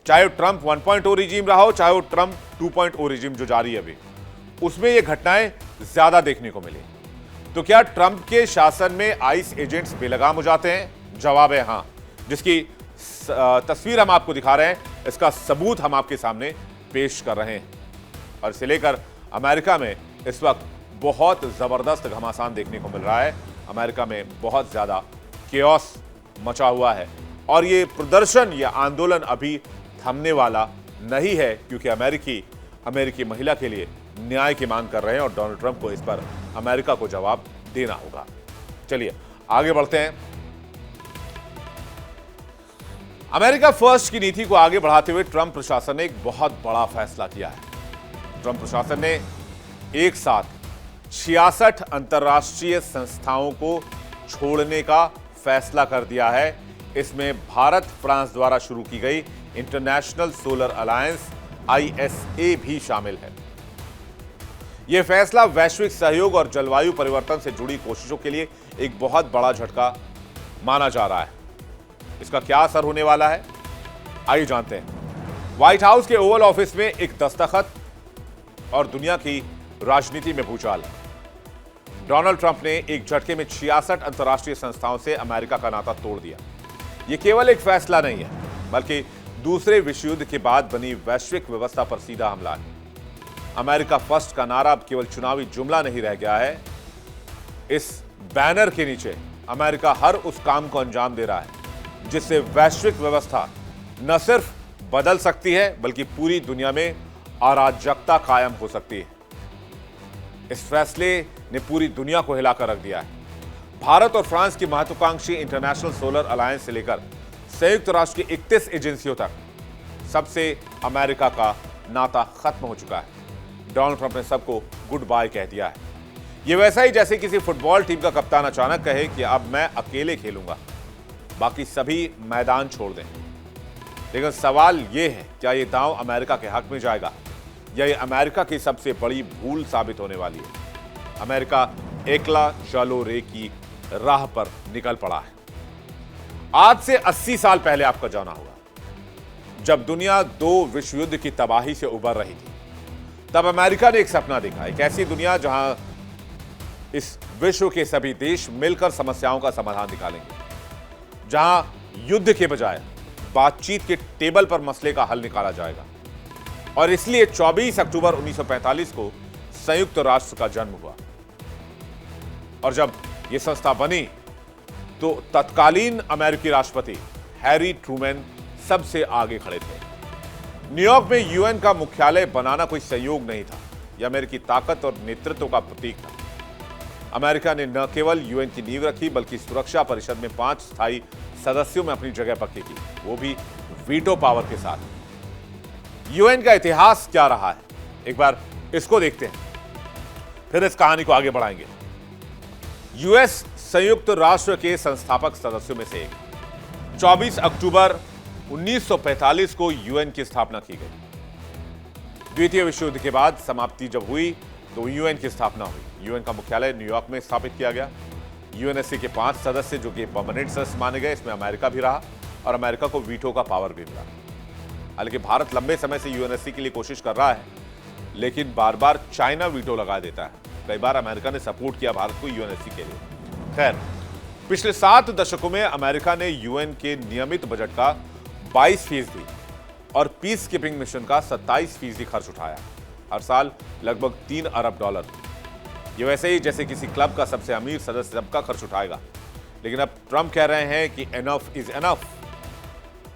चाहे ट्रंप 1.0 रिजीम रहा हो, चाहे वो ट्रंप 2.0 रिजीम जो जारी है अभी, उसमें ये घटनाएं ज्यादा देखने को मिली। तो क्या ट्रंप के शासन में आइस एजेंट्स बेलगाम हो जाते हैं? जवाब है हां, जिसकी तस्वीर हम आपको दिखा रहे हैं, इसका सबूत हम आपके सामने पेश कर रहे हैं। और इसे लेकर अमेरिका में इस वक्त बहुत जबरदस्त घमासान देखने को मिल रहा है। अमेरिका में बहुत ज्यादा केओस मचा हुआ है और ये प्रदर्शन या आंदोलन अभी थमने वाला नहीं है, क्योंकि अमेरिकी महिला के लिए न्याय की मांग कर रहे हैं और डोनाल्ड ट्रंप को इस पर अमेरिका को जवाब देना होगा। चलिए आगे बढ़ते हैं। अमेरिका फर्स्ट की नीति को आगे बढ़ाते हुए ट्रंप प्रशासन ने एक बहुत बड़ा फैसला किया है। ट्रंप प्रशासन ने एक साथ 66 अंतर्राष्ट्रीय संस्थाओं को छोड़ने का फैसला कर दिया है। इसमें भारत फ्रांस द्वारा शुरू की गई इंटरनेशनल सोलर अलायंस ISA भी शामिल है। यह फैसला वैश्विक सहयोग और जलवायु परिवर्तन से जुड़ी कोशिशों के लिए एक बहुत बड़ा झटका माना जा रहा है। इसका क्या असर होने वाला है, आइए जानते हैं। व्हाइट हाउस के ओवल ऑफिस में एक दस्तखत और दुनिया की राजनीति में भूचाल। डोनाल्ड ट्रंप ने एक झटके में 66 अंतर्राष्ट्रीय संस्थाओं से अमेरिका का नाता तोड़ दिया। यह केवल एक फैसला नहीं है, बल्कि दूसरे विश्व युद्ध के बाद बनी वैश्विक व्यवस्था पर सीधा हमला है। अमेरिका फर्स्ट का नारा अब केवल चुनावी जुमला नहीं रह गया है। इस बैनर के नीचे अमेरिका हर उस काम को अंजाम दे रहा है जिससे वैश्विक व्यवस्था न सिर्फ बदल सकती है, बल्कि पूरी दुनिया में अराजकता कायम हो सकती है। इस फैसले ने पूरी दुनिया को हिलाकर रख दिया है। भारत और फ्रांस की महत्वाकांक्षी इंटरनेशनल सोलर अलायंस से लेकर संयुक्त राष्ट्र की 31 एजेंसियों तक सबसे अमेरिका का नाता खत्म हो चुका है। डोनाल्ड ट्रंप ने सबको गुड बाय कह दिया है। यह वैसा ही जैसे किसी फुटबॉल टीम का कप्तान अचानक कहे कि अब मैं अकेले खेलूंगा, बाकी सभी मैदान छोड़ दें। लेकिन सवाल यह है, क्या यह दांव अमेरिका के हक में जाएगा या यह अमेरिका की सबसे बड़ी भूल साबित होने वाली है? अमेरिका एकला चलो रे की राह पर निकल पड़ा है। आज से 80 साल पहले आपका जाना होगा, जब दुनिया 2 विश्व युद्ध की तबाही से उबर रही थी, तब अमेरिका ने एक सपना देखा, एक ऐसी दुनिया जहां इस विश्व के सभी देश मिलकर समस्याओं का समाधान निकालेंगे, जहां युद्ध के बजाय बातचीत के टेबल पर मसले का हल निकाला जाएगा। और इसलिए 24 अक्टूबर 1945 को संयुक्त राष्ट्र का जन्म हुआ। और जब यह संस्था बनी तो तत्कालीन अमेरिकी राष्ट्रपति हैरी ट्रूमैन सबसे आगे खड़े थे। न्यूयॉर्क में यूएन का मुख्यालय बनाना कोई संयोग नहीं था, यह अमेरिकी ताकत और नेतृत्व का प्रतीक था। अमेरिका ने न केवल यूएन की नींव रखी, बल्कि सुरक्षा परिषद में 5 स्थायी सदस्यों में अपनी जगह पक्की की, वो भी वीटो पावर के साथ। यूएन का इतिहास क्या रहा है, एक बार इसको देखते हैं, फिर इस कहानी को आगे बढ़ाएंगे। यूएस संयुक्त राष्ट्र के संस्थापक सदस्यों में से एक। 24 अक्टूबर 1945 को यूएन की स्थापना की गई। द्वितीय विश्व युद्ध के बाद समाप्ति जब हुई तो यूएन की स्थापना हुई। यूएन का मुख्यालय न्यूयॉर्क में स्थापित किया गया। यूएनएससी के 5 सदस्य जो कि परमानेंट सदस्य माने गए, इसमें अमेरिका भी रहा और अमेरिका को वीटो का पावर भी मिला। हालांकि भारत लंबे समय से यूएनएससी के लिए कोशिश कर रहा है, लेकिन बार बार चाइना वीटो लगा देता है। कई बार अमेरिका ने सपोर्ट किया भारत को यूएनएससी के लिए। खैर, पिछले 7 दशकों में अमेरिका ने यूएन के नियमित बजट का 22% और पीस कीपिंग मिशन का 27% खर्च उठाया। हर साल लगभग $3 अरब। ये वैसे ही जैसे किसी क्लब का सबसे अमीर सदस्य सबका खर्च उठाएगा। लेकिन अब ट्रंप कह रहे हैं कि एनफ इज एनफ।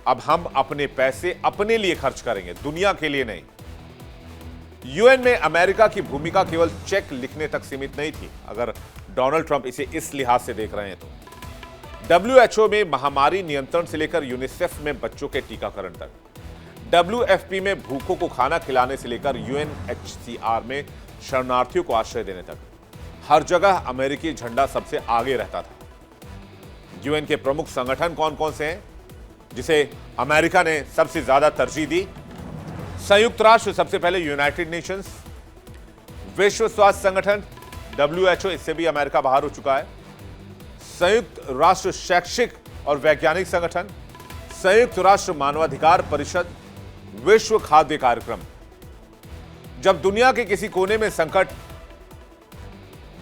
अब हम अपने पैसे अपने लिए खर्च करेंगे, दुनिया के लिए नहीं। यूएन में अमेरिका की भूमिका केवल चेक लिखने तक सीमित नहीं थी, अगर डोनाल्ड ट्रंप इसे इस लिहाज से देख रहे हैं तो। डब्ल्यूएचओ में महामारी नियंत्रण से लेकर यूनिसेफ में बच्चों के टीकाकरण तक, डब्ल्यूएफपी में भूखों को खाना खिलाने से लेकर यूएनएचसीआर में शरणार्थियों को आश्रय देने तक, हर जगह अमेरिकी झंडा सबसे आगे रहता था। यूएन के प्रमुख संगठन कौन कौन से हैं जिसे अमेरिका ने सबसे ज्यादा तरजीह दी? संयुक्त राष्ट्र सबसे पहले, यूनाइटेड नेशंस, विश्व स्वास्थ्य संगठन डब्ल्यूएचओ, इससे भी अमेरिका बाहर हो चुका है, संयुक्त राष्ट्र शैक्षिक और वैज्ञानिक संगठन, संयुक्त राष्ट्र मानवाधिकार परिषद, विश्व खाद्य कार्यक्रम। जब दुनिया के किसी कोने में संकट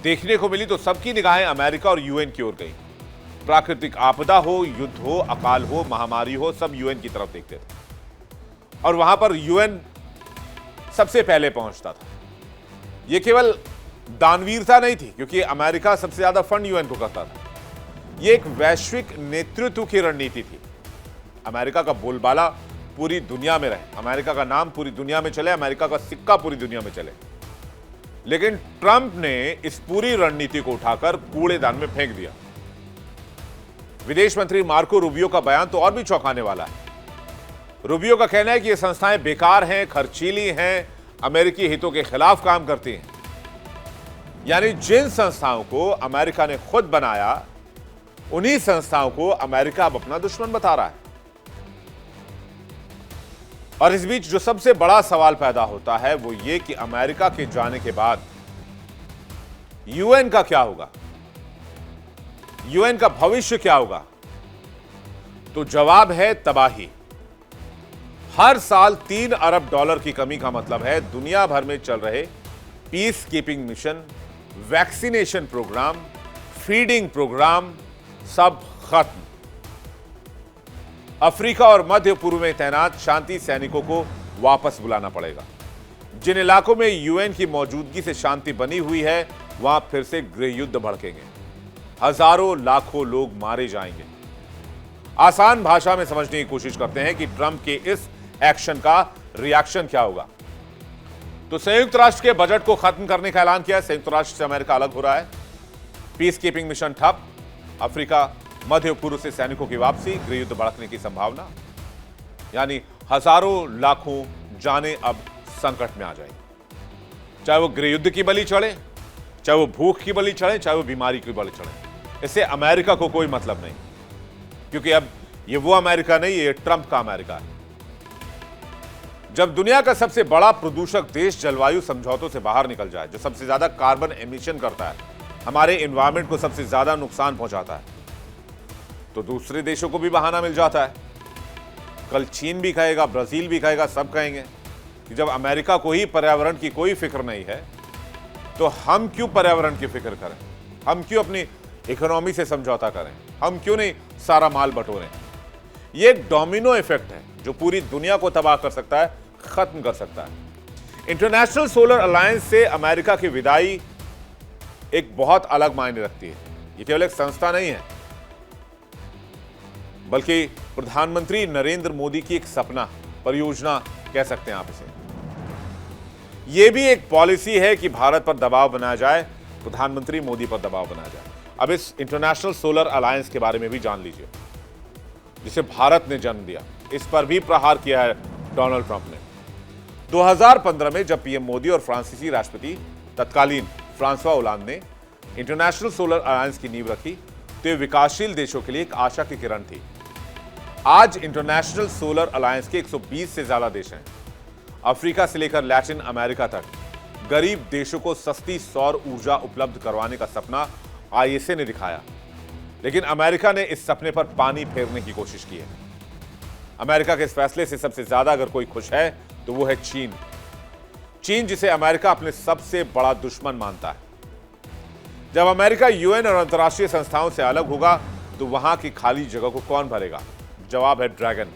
देखने को मिली तो सबकी निगाहें अमेरिका और यूएन की ओर गई। प्राकृतिक आपदा हो, युद्ध हो, अकाल हो, महामारी हो, सब यूएन की तरफ देखते थे और वहां पर यूएन सबसे पहले पहुंचता था। यह केवल दानवीरता नहीं थी, क्योंकि अमेरिका सबसे ज्यादा फंड यूएन को करता था। यह एक वैश्विक नेतृत्व की रणनीति थी। अमेरिका का बोलबाला पूरी दुनिया में रहे, अमेरिका का नाम पूरी दुनिया में चले, अमेरिका का सिक्का पूरी दुनिया में चले। लेकिन ट्रंप ने इस पूरी रणनीति को उठाकर कूड़ेदान में फेंक दिया। विदेश मंत्री मार्को रूबियो का बयान तो और भी चौंकाने वाला है। रूबियो का कहना है कि ये संस्थाएं बेकार हैं, खर्चीली हैं, अमेरिकी हितों के खिलाफ काम करती हैं। यानी जिन संस्थाओं को अमेरिका ने खुद बनाया, उन्हीं संस्थाओं को अमेरिका अब अपना दुश्मन बता रहा है। और इस बीच जो सबसे बड़ा सवाल पैदा होता है वो ये कि अमेरिका के जाने के बाद यूएन का क्या होगा, यूएन का भविष्य क्या होगा? तो जवाब है तबाही। हर साल $3 अरब की कमी का मतलब है दुनिया भर में चल रहे peace keeping mission, vaccination programme, feeding programme सब खत्म। अफ्रीका और मध्य पूर्व में तैनात शांति सैनिकों को वापस बुलाना पड़ेगा। जिन इलाकों में यूएन की मौजूदगी से शांति बनी हुई है, वहां फिर से गृह युद्ध भड़केंगे, हजारों लाखों लोग मारे जाएंगे। आसान भाषा में समझने की कोशिश करते हैं कि ट्रंप के इस एक्शन का रिएक्शन क्या होगा। तो संयुक्त राष्ट्र के बजट को खत्म करने का ऐलान किया। संयुक्त राष्ट्र से अमेरिका अलग हो रहा है। पीस कीपिंग मिशन ठप, अफ्रीका मध्य पूर्व से सैनिकों की वापसी, गृह युद्ध भड़कने की संभावना, यानी हजारों लाखों जाने अब संकट में आ जाएंगी। चाहे वो गृह युद्ध की बलि चढ़े, चाहे वो भूख की बलि चढ़े, चाहे वो बीमारी की बलि चढ़े, इससे अमेरिका को कोई मतलब नहीं, क्योंकि अब ये वो अमेरिका नहीं, ये ट्रंप का अमेरिका है। जब दुनिया का सबसे बड़ा प्रदूषक देश जलवायु समझौतों से बाहर निकल जाए, जो सबसे ज्यादा कार्बन एमिशन करता है, हमारे एनवायरमेंट को सबसे ज्यादा नुकसान पहुंचाता है, तो दूसरे देशों को भी बहाना मिल जाता है। कल चीन भी कहेगा, ब्राजील भी कहेगा, सब कहेंगे कि जब अमेरिका को ही पर्यावरण की कोई फिक्र नहीं है, तो हम क्यों पर्यावरण की फिक्र करें, हम क्यों अपनी इकोनॉमी से समझौता करें, हम क्यों नहीं सारा माल बटोरें। यह एक डोमिनो इफेक्ट है जो पूरी दुनिया को तबाह कर सकता है, खत्म कर सकता है। इंटरनेशनल सोलर अलायंस से अमेरिका की विदाई एक बहुत अलग मायने रखती है। यह केवल एक संस्था नहीं है, बल्कि प्रधानमंत्री नरेंद्र मोदी की एक सपना, परियोजना कह सकते हैं आप इसे। यह भी एक पॉलिसी है कि भारत पर दबाव बनाया जाए, प्रधानमंत्री मोदी पर दबाव बनाया जाए। अब इस इंटरनेशनल सोलर अलायंस के बारे में भी जान लीजिए, जिसे भारत ने जन्म दिया। इस पर भी प्रहार किया है डोनाल्ड ट्रंप ने। 2015 में जब पीएम मोदी और फ्रांसीसी राष्ट्रपति तत्कालीन फ्रांसवा ओलांद ने इंटरनेशनल सोलर अलायंस की नींव रखी, तो ये विकासशील देशों के लिए एक आशा की किरण थी। आज इंटरनेशनल सोलर अलायंस के 120 से ज्यादा देश हैं। अफ्रीका से लेकर लैटिन अमेरिका तक गरीब देशों को सस्ती सौर ऊर्जा उपलब्ध करवाने का सपना आईएसए ने दिखाया, लेकिन अमेरिका ने इस सपने पर पानी फेरने की कोशिश की है। अमेरिका के इस फैसले से सबसे ज्यादा अगर कोई खुश है तो वो है चीन। चीन जिसे अमेरिका अपने सबसे बड़ा दुश्मन मानता है। जब अमेरिका यूएन और अंतर्राष्ट्रीय संस्थाओं से अलग होगा तो वहां की खाली जगह को कौन भरेगा? जवाब है ड्रैगन।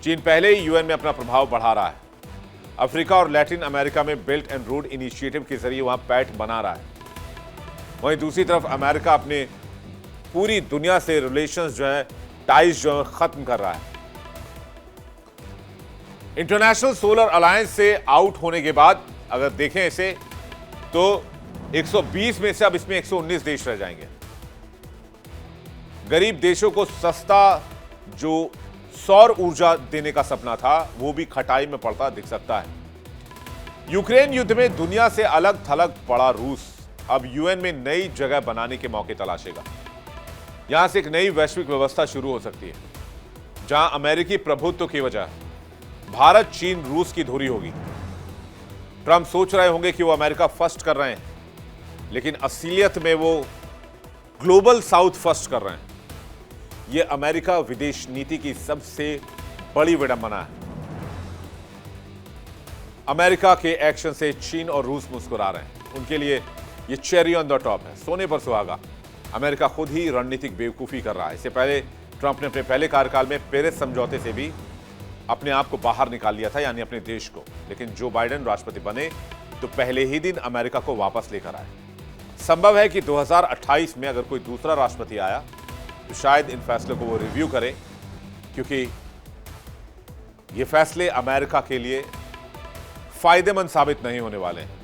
चीन पहले ही यूएन में अपना प्रभाव बढ़ा रहा है। अफ्रीका और लैटिन अमेरिका में बेल्ट एंड रोड इनिशिएटिव के जरिए वहां पैठ बना रहा है। वहीं दूसरी तरफ अमेरिका अपने पूरी दुनिया से रिलेशंस जो है, टाइज जो है, खत्म कर रहा है। इंटरनेशनल सोलर अलायंस से आउट होने के बाद अगर देखें इसे तो 120 में से अब इसमें 119 देश रह जाएंगे। गरीब देशों को सस्ता जो सौर ऊर्जा देने का सपना था वो भी खटाई में पड़ता दिख सकता है। यूक्रेन युद्ध में दुनिया से अलग थलग पड़ा रूस अब यूएन में नई जगह बनाने के मौके तलाशेगा। यहां से एक नई वैश्विक व्यवस्था शुरू हो सकती है जहां अमेरिकी प्रभुत्व की वजह भारत, चीन, रूस की धुरी होगी। ट्रंप सोच रहे होंगे कि वो अमेरिका फर्स्ट कर रहे हैं, लेकिन असलियत में वो ग्लोबल साउथ फर्स्ट कर रहे हैं। यह अमेरिका विदेश नीति की सबसे बड़ी विडंबना है। अमेरिका के एक्शन से चीन और रूस मुस्कुरा रहे हैं। उनके लिए यह चेरी ऑन द टॉप है, सोने पर सुहागा। अमेरिका खुद ही रणनीतिक बेवकूफी कर रहा है। इससे पहले ट्रंप ने अपने पहले कार्यकाल में पेरिस समझौते से भी अपने आप को बाहर निकाल लिया था, यानी अपने देश को। लेकिन जो बाइडेन राष्ट्रपति बने तो पहले ही दिन अमेरिका को वापस लेकर आए। संभव है कि 2028 में अगर कोई दूसरा राष्ट्रपति आया तो शायद इन फैसलों को वो रिव्यू करे, क्योंकि ये फैसले अमेरिका के लिए फायदेमंद साबित नहीं होने वाले हैं।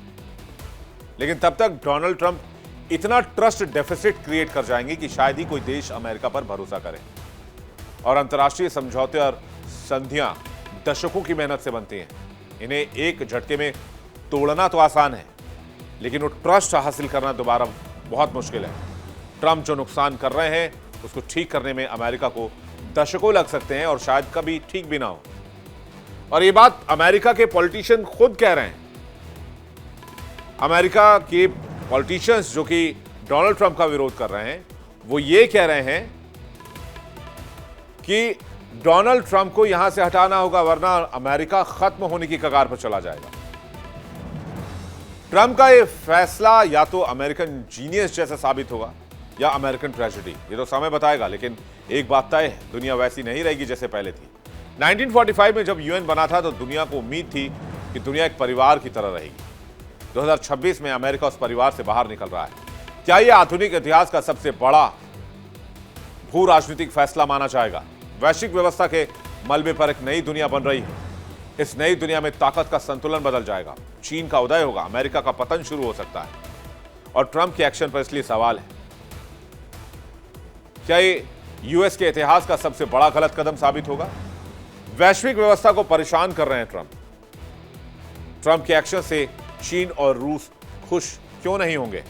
लेकिन तब तक डोनाल्ड ट्रंप इतना ट्रस्ट डेफिसिट क्रिएट कर जाएंगे कि शायद ही कोई देश अमेरिका पर भरोसा करे। और अंतर्राष्ट्रीय समझौते और संधियां दशकों की मेहनत से बनती हैं। इन्हें एक झटके में तोड़ना तो आसान है, लेकिन वो ट्रस्ट हासिल करना दोबारा बहुत मुश्किल है। ट्रंप जो नुकसान कर रहे हैं उसको ठीक करने में अमेरिका को दशकों लग सकते हैं और शायद कभी ठीक भी ना हो। और ये बात अमेरिका के पॉलिटिशियन खुद कह रहे हैं। अमेरिका के पॉलिटिशियंस जो कि डोनाल्ड ट्रंप का विरोध कर रहे हैं, वो ये कह रहे हैं कि डोनाल्ड ट्रंप को यहां से हटाना होगा, वरना अमेरिका खत्म होने की कगार पर चला जाएगा। ट्रंप का यह फैसला या तो अमेरिकन जीनियस जैसा साबित होगा या अमेरिकन ट्रेजेडी, ये तो समय बताएगा। लेकिन एक बात तय है, दुनिया वैसी नहीं रहेगी जैसे पहले थी। 1945 में जब यूएन बना था तो दुनिया को उम्मीद थी कि दुनिया एक परिवार की तरह रहेगी। 2026 में अमेरिका उस परिवार से बाहर निकल रहा है। क्या यह आधुनिक इतिहास का सबसे बड़ा भू राजनीतिक फैसला माना जाएगा? वैश्विक व्यवस्था के मलबे पर एक नई दुनिया बन रही है। इस नई दुनिया में ताकत का संतुलन बदल जाएगा। चीन का उदय होगा, अमेरिका का पतन शुरू हो सकता है। और ट्रंप के एक्शन पर इसलिए सवाल है, क्या ये यूएस के इतिहास का सबसे बड़ा गलत कदम साबित होगा? वैश्विक व्यवस्था को परेशान कर रहे हैं ट्रंप। ट्रंप के एक्शन से चीन और रूस खुश क्यों नहीं होंगे?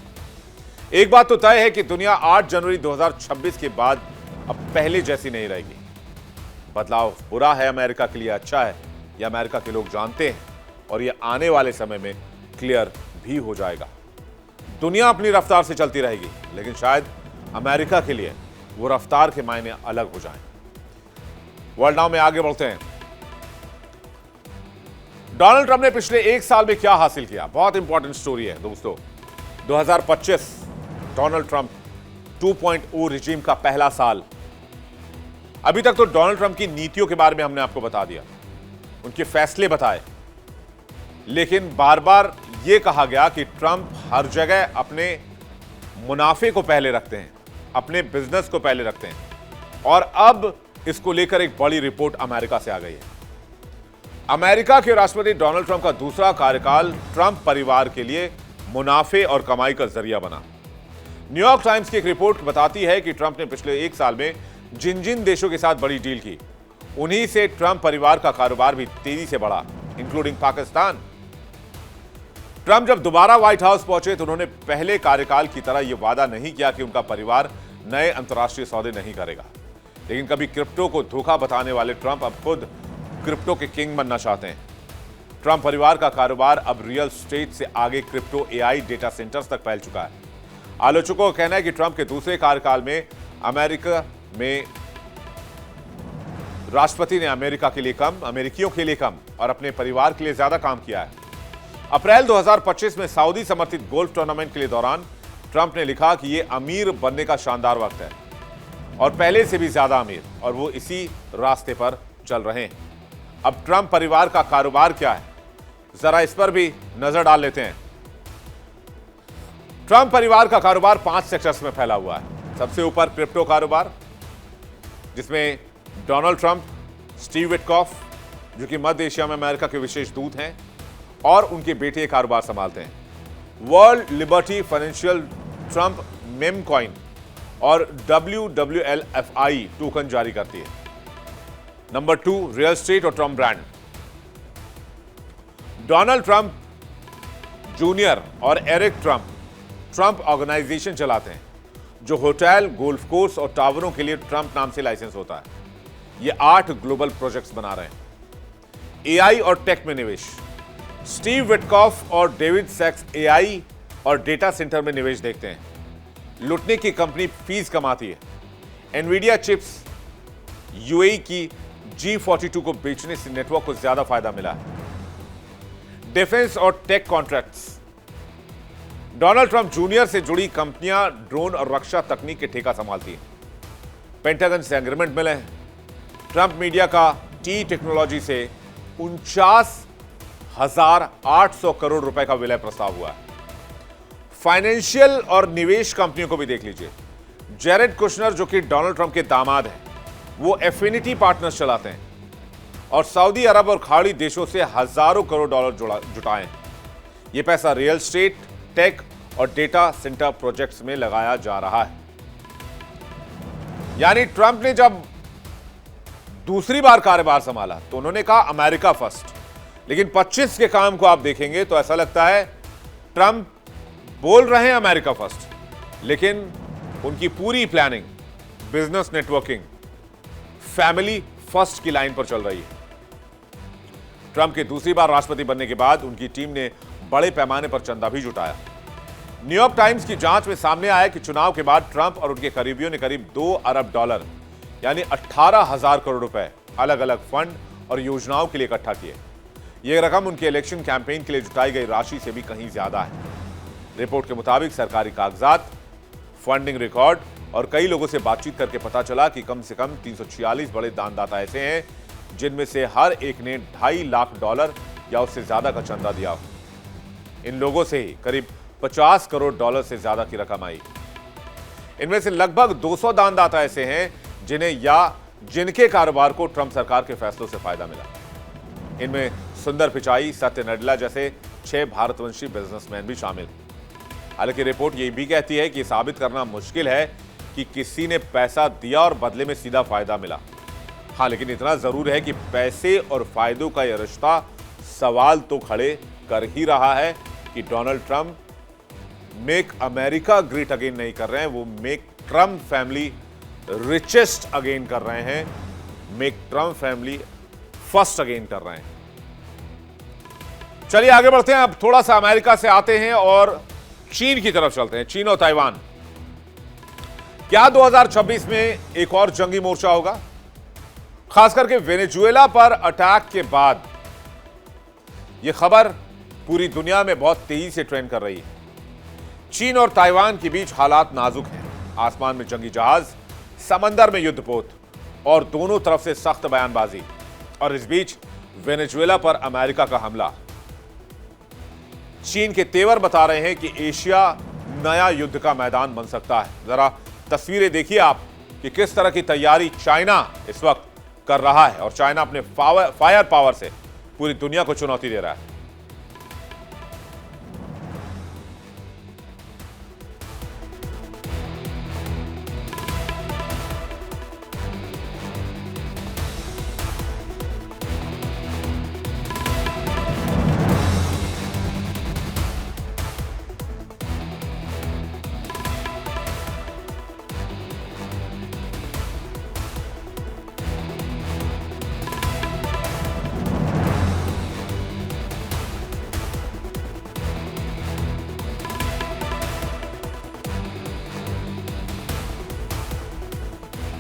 एक बात तो तय है कि दुनिया 8 जनवरी 2026 के बाद अब पहले जैसी नहीं रहेगी। बदलाव बुरा है अमेरिका के लिए, अच्छा है, यह अमेरिका के लोग जानते हैं और यह आने वाले समय में क्लियर भी हो जाएगा। दुनिया अपनी रफ्तार से चलती रहेगी, लेकिन शायद अमेरिका के लिए वो रफ्तार के मायने अलग हो जाएं। वर्ल्ड नाउ में आगे बढ़ते हैं। डोनाल्ड ट्रंप ने पिछले एक साल में क्या हासिल किया? बहुत इंपॉर्टेंट स्टोरी है दोस्तों। 2025 डोनाल्ड ट्रंप 2.0 रिजीम का पहला साल। अभी तक तो डोनाल्ड ट्रंप की नीतियों के बारे में हमने आपको बता दिया, उनके फैसले बताए, लेकिन बार बार यह कहा गया कि ट्रंप हर जगह अपने मुनाफे को पहले रखते हैं, अपने बिजनेस को पहले रखते हैं। और अब इसको लेकर एक बड़ी रिपोर्ट अमेरिका से आ गई है। अमेरिका के राष्ट्रपति डोनाल्ड ट्रंप का दूसरा कार्यकाल ट्रंप परिवार के लिए मुनाफे और कमाई का जरिया बना। न्यूयॉर्क टाइम्स की एक रिपोर्ट बताती है कि ट्रंप ने पिछले एक साल में जिन जिन देशों के साथ बड़ी डील की, उन्हीं से ट्रंप परिवार का कारोबार भी तेजी से बढ़ा, इंक्लूडिंग पाकिस्तान। ट्रंप जब दोबारा व्हाइट हाउस पहुंचे तो उन्होंने पहले कार्यकाल की तरह यह वादा नहीं किया कि उनका परिवार नए अंतर्राष्ट्रीय सौदे नहीं करेगा। लेकिन कभी क्रिप्टो को धोखा बताने वाले ट्रंप अब खुद क्रिप्टो के किंग बनना चाहते हैं। ट्रंप परिवार का कारोबार अब रियल एस्टेट से आगे क्रिप्टो, एआई, डेटा सेंटर्स तक फैल चुका है। आलोचकों का कहना है कि ट्रंप के दूसरे कार्यकाल में अमेरिका में राष्ट्रपति ने अमेरिका के लिए कम, अमेरिकियों के लिए कम और अपने परिवार के लिए ज्यादा काम किया है। अप्रैल 2025 में सऊदी समर्थित गोल्फ टूर्नामेंट के लिए दौरान ट्रंप ने लिखा कि यह अमीर बनने का शानदार वक्त है और पहले से भी ज्यादा अमीर, और वो इसी रास्ते पर चल रहे हैं। अब ट्रंप परिवार का कारोबार क्या है, जरा इस पर भी नजर डाल लेते हैं। ट्रंप परिवार का कारोबार 5 सेक्टर्स में फैला हुआ है। सबसे ऊपर क्रिप्टो कारोबार, जिसमें डोनाल्ड ट्रंप, स्टीव विटकॉफ, जो कि मध्य एशिया में अमेरिका के विशेष दूत हैं, और उनके बेटे कारोबार संभालते हैं। World liberty financial, Trump ma'am coin और WWLFI टोकन जारी करती है। नंबर 2, रियल एस्टेट और Trump brand. Donald Trump junior और एरिक ट्रंप ऑर्गेनाइजेशन चलाते हैं, जो होटल, गोल्फ कोर्स और टावरों के लिए ट्रंप नाम से लाइसेंस होता है। ये 8 ग्लोबल प्रोजेक्ट्स बना रहे हैं। एआई और टेक में निवेश। स्टीव विटकॉफ और डेविड सैक्स एआई और डेटा सेंटर में निवेश देखते हैं। लुटने की कंपनी फीस कमाती है। एनवीडिया चिप्स यूएई की G42 को बेचने से नेटवर्क को ज्यादा फायदा मिला है। डिफेंस और tech contracts. Donald Trump junior से जुड़ी कंपनियां ड्रोन और रक्षा तकनीक के ठेका संभालती हैं। पेंटागन से एग्रीमेंट मिले हैं। ट्रंप मीडिया का टी टेक्नोलॉजी से 49,800 करोड़ रुपए का विलय प्रस्ताव हुआ है। फाइनेंशियल और निवेश कंपनियों को भी देख लीजिए। जेरेड कुशनर, जो कि डोनाल्ड ट्रंप के दामाद हैं, वो एफिनिटी पार्टनर्स चलाते हैं और सऊदी अरब और खाड़ी देशों से हजारों करोड़ डॉलर जुटाए हैं। यह पैसा रियल एस्टेट, टेक और डेटा सेंटर प्रोजेक्ट्स में लगाया जा रहा है। यानी ट्रंप ने जब दूसरी बार कार्यभार संभाला तो उन्होंने कहा अमेरिका फर्स्ट, लेकिन 25 के काम को आप देखेंगे तो ऐसा लगता है ट्रंप बोल रहे हैं अमेरिका फर्स्ट, लेकिन उनकी पूरी planning business networking family first की लाइन पर चल रही है। ट्रंप के दूसरी बार राष्ट्रपति बनने के बाद उनकी टीम ने बड़े पैमाने पर चंदा भी जुटाया। न्यूयॉर्क टाइम्स की जांच में सामने आया कि चुनाव के बाद ट्रंप और उनके करीबियों ने करीब $2 अरब यानी 18,000 करोड़ रुपए अलग अलग फंड और योजनाओं के लिए इकट्ठा किए। यह रकम उनके इलेक्शन कैंपेन के लिए जुटाई गई राशि से भी कहीं ज्यादा है। रिपोर्ट के मुताबिक सरकारी कागजात, फंडिंग रिकॉर्ड और कई लोगों से बातचीत करके पता चला कि कम से कम 346 बड़े दानदाता ऐसे हैं जिनमें से हर एक ने $2.5 लाख या उससे ज्यादा का चंदा दिया। इन लोगों से ही करीब $50 करोड़ से ज्यादा की रकम आई। इनमें से लगभग 200 दानदाता ऐसे हैं जिन्हें या जिनके कारोबार को ट्रंप सरकार के फैसलों से फायदा मिला। इनमें सुंदर पिचाई, सत्य नडेला जैसे 6 भारतवंशी बिजनेसमैन भी शामिल। हालांकि रिपोर्ट यह भी कहती है कि साबित करना मुश्किल है कि किसी ने पैसा दिया और बदले में सीधा फायदा मिला। हां, लेकिन इतना जरूर है कि पैसे और फायदों का यह रिश्ता सवाल तो खड़े कर ही रहा है कि Donald Trump make America great again नहीं कर रहे हैं, वो make Trump family richest again कर रहे हैं, make Trump family first again कर रहे हैं। चलिए आगे बढ़ते हैं। अब थोड़ा सा अमेरिका से आते हैं और चीन की तरफ चलते हैं। चीन और ताइवान, क्या 2026 में एक और जंगी मोर्चा होगा? खास करके वेनेजुएला पर अटैक के बाद यह खबर पूरी दुनिया में बहुत तेजी से ट्रेंड कर रही है। चीन और ताइवान के बीच हालात नाजुक हैं। आसमान में जंगी जहाज, समंदर में युद्धपोत और दोनों तरफ से सख्त बयानबाजी, और इस बीच वेनेजुएला पर अमेरिका का हमला। चीन के तेवर बता रहे हैं कि एशिया नया युद्ध का मैदान बन सकता है। जरा तस्वीरें देखिए आप कि किस तरह की तैयारी चाइना इस वक्त कर रहा है, और चाइना अपने फायर पावर से पूरी दुनिया को चुनौती दे रहा है।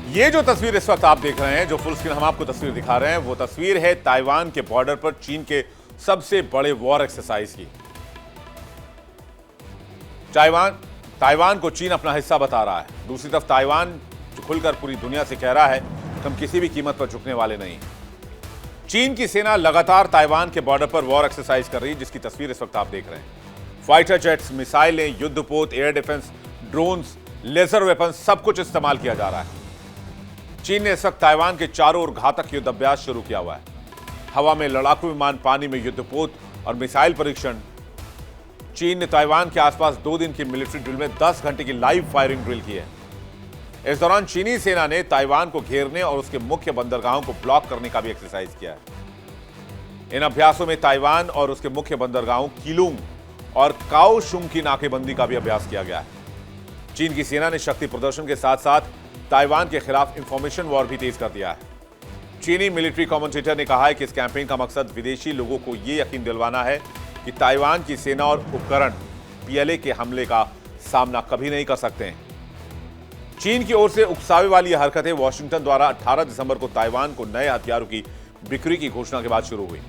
ये जो तस्वीर इस वक्त आप देख रहे हैं, जो फुल स्क्रीन हम आपको तस्वीर दिखा रहे हैं, वो तस्वीर है ताइवान के बॉर्डर पर चीन के सबसे बड़े वॉर एक्सरसाइज की। ताइवान को चीन अपना हिस्सा बता रहा है। दूसरी तरफ ताइवान जो खुलकर पूरी दुनिया से कह रहा है कि हम किसी भी कीमत पर झुकने वाले नहीं। चीन की सेना लगातार ताइवान के बॉर्डर पर वॉर एक्सरसाइज कर रही है, जिसकी तस्वीर इस वक्त आप देख रहे हैं। फाइटर जेट्स, मिसाइलें, युद्धपोत, air defence, drones, laser weapon, सब कुछ इस्तेमाल किया जा रहा है। चीन ने इस वक्त ताइवान के चारों ओर घातक युद्ध अभ्यास शुरू किया हुआ है। हवा में लड़ाकू विमान, पानी में युद्धपोत और मिसाइल परीक्षण। चीन ने ताइवान के आसपास 2 दिन की मिलिट्री ड्रिल में 10 घंटे की लाइव फायरिंग ड्रिल की है। इस दौरान चीनी सेना ने ताइवान को घेरने और उसके मुख्य बंदरगाहों को ब्लॉक करने का भी एक्सरसाइज किया है। इन अभ्यासों में ताइवान और उसके मुख्य बंदरगाहों कीलुंग और काओशुंग की नाकेबंदी का भी अभ्यास किया गया है। चीन की सेना ने शक्ति प्रदर्शन के साथ साथ ताइवान के खिलाफ इंफॉर्मेशन वॉर भी तेज कर दिया है। चीनी मिलिट्री कमेंटेटर ने कहा है कि इस कैंपेन का मकसद विदेशी लोगों को यह यकीन दिलवाना है कि ताइवान की सेना और उपकरण पीएलए के हमले का सामना कभी नहीं कर सकते हैं। चीन की ओर से उकसावे वाली यह हरकतें वॉशिंगटन द्वारा 18 दिसंबर को ताइवान को नए हथियारों की बिक्री की घोषणा के बाद शुरू हुई।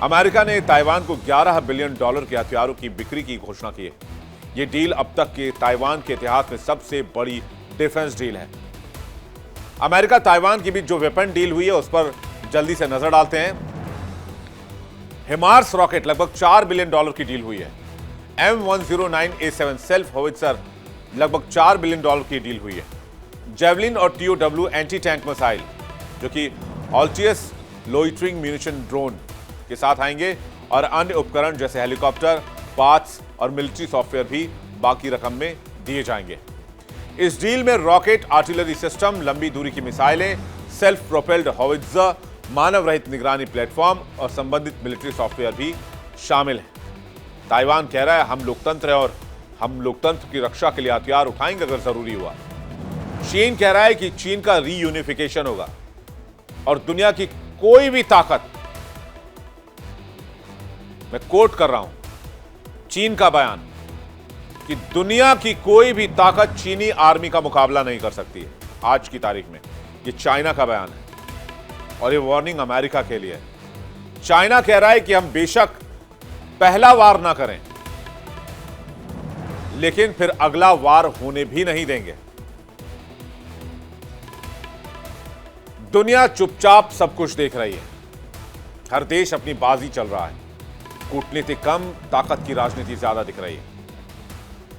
अमेरिका ने ताइवान को $11 बिलियन के हथियारों की बिक्री की घोषणा की है। यह डील अब तक के ताइवान के इतिहास में सबसे बड़ी डिफेंस डील है। अमेरिका ताइवान के बीच जो वेपन डील हुई है उस पर जल्दी से नजर डालते हैं। हिमार्स रॉकेट लगभग $4 बिलियन की डील हुई है। M109A7 सेल्फ होवित्जर लगभग $4 बिलियन की डील हुई है। जेवलिन और TOW एंटी टैंक मिसाइल जो कि ऑल्टियस लोइटरिंग म्यूनिशन ड्रोन के साथ आएंगे और अन्य उपकरण जैसे हेलीकॉप्टर, पार्ट्स और मिलिट्री सॉफ्टवेयर भी बाकी रकम में दिए जाएंगे। इस डील में रॉकेट, आर्टिलरी सिस्टम, लंबी दूरी की मिसाइलें, सेल्फ प्रोपेल्ड होवित्जर, मानव रहित निगरानी प्लेटफॉर्म और संबंधित मिलिट्री सॉफ्टवेयर भी शामिल है। ताइवान कह रहा है हम लोकतंत्र है और हम लोकतंत्र की रक्षा के लिए हथियार उठाएंगे अगर जरूरी हुआ। चीन कह रहा है कि चीन का रीयूनिफिकेशन होगा और दुनिया की कोई भी ताकत, मैं कोट कर रहा हूं चीन का बयान, कि दुनिया की कोई भी ताकत चीनी आर्मी का मुकाबला नहीं कर सकती है आज की तारीख में। ये चाइना का बयान है और ये वार्निंग अमेरिका के लिए है। चाइना कह रहा है कि हम बेशक पहला वार ना करें लेकिन फिर अगला वार होने भी नहीं देंगे। दुनिया चुपचाप सब कुछ देख रही है। हर देश अपनी बाजी चल रहा है। कूटनीति कम, ताकत की राजनीति ज्यादा दिख रही है।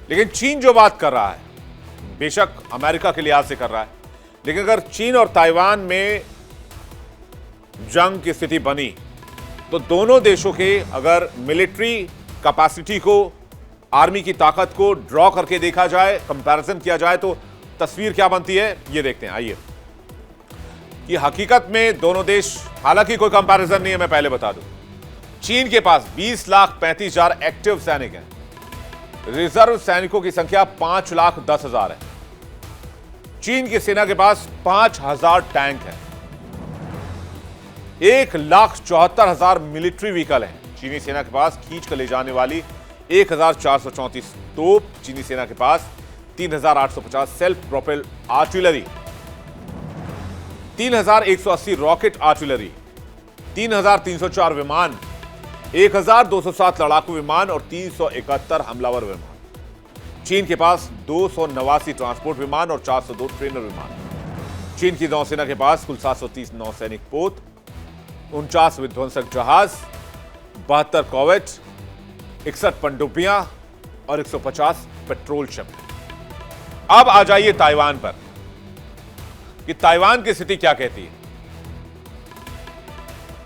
लेकिन चीन जो बात कर रहा है, बेशक अमेरिका के लिहाज से कर रहा है, लेकिन अगर चीन और ताइवान में जंग की स्थिति बनी तो दोनों देशों के अगर मिलिट्री कैपेसिटी को, आर्मी की ताकत को ड्रॉ करके देखा जाए, कंपैरिजन किया जाए तो तस्वीर क्या बनती है ये देखते हैं। आइए, कि हकीकत में दोनों देश, हालांकि कोई कंपैरिजन नहीं है, मैं पहले बता दूं। चीन के पास 20,35,000 एक्टिव सैनिक हैं। रिजर्व सैनिकों की संख्या 5,10,000 है। चीन की सेना के पास 5,000 टैंक हैं। 1,74,000 मिलिट्री व्हीकल हैं। चीनी सेना के पास खींच कर ले जाने वाली 1,434 तोप। चीनी सेना के पास 3,850 self propel artillery, 3,180 rocket artillery, 3,304 विमान, 1,207 लड़ाकू विमान और 371 हमलावर विमान। चीन के पास 289 ट्रांसपोर्ट विमान और 402 ट्रेनर विमान। चीन की नौसेना के पास कुल 730 नौसैनिक पोत, 49 विध्वंसक जहाज, 72 कॉवेट, 61 पनडुब्बियां और 150 पेट्रोल शिप। अब आ जाइए ताइवान पर, कि ताइवान की स्थिति क्या कहती है।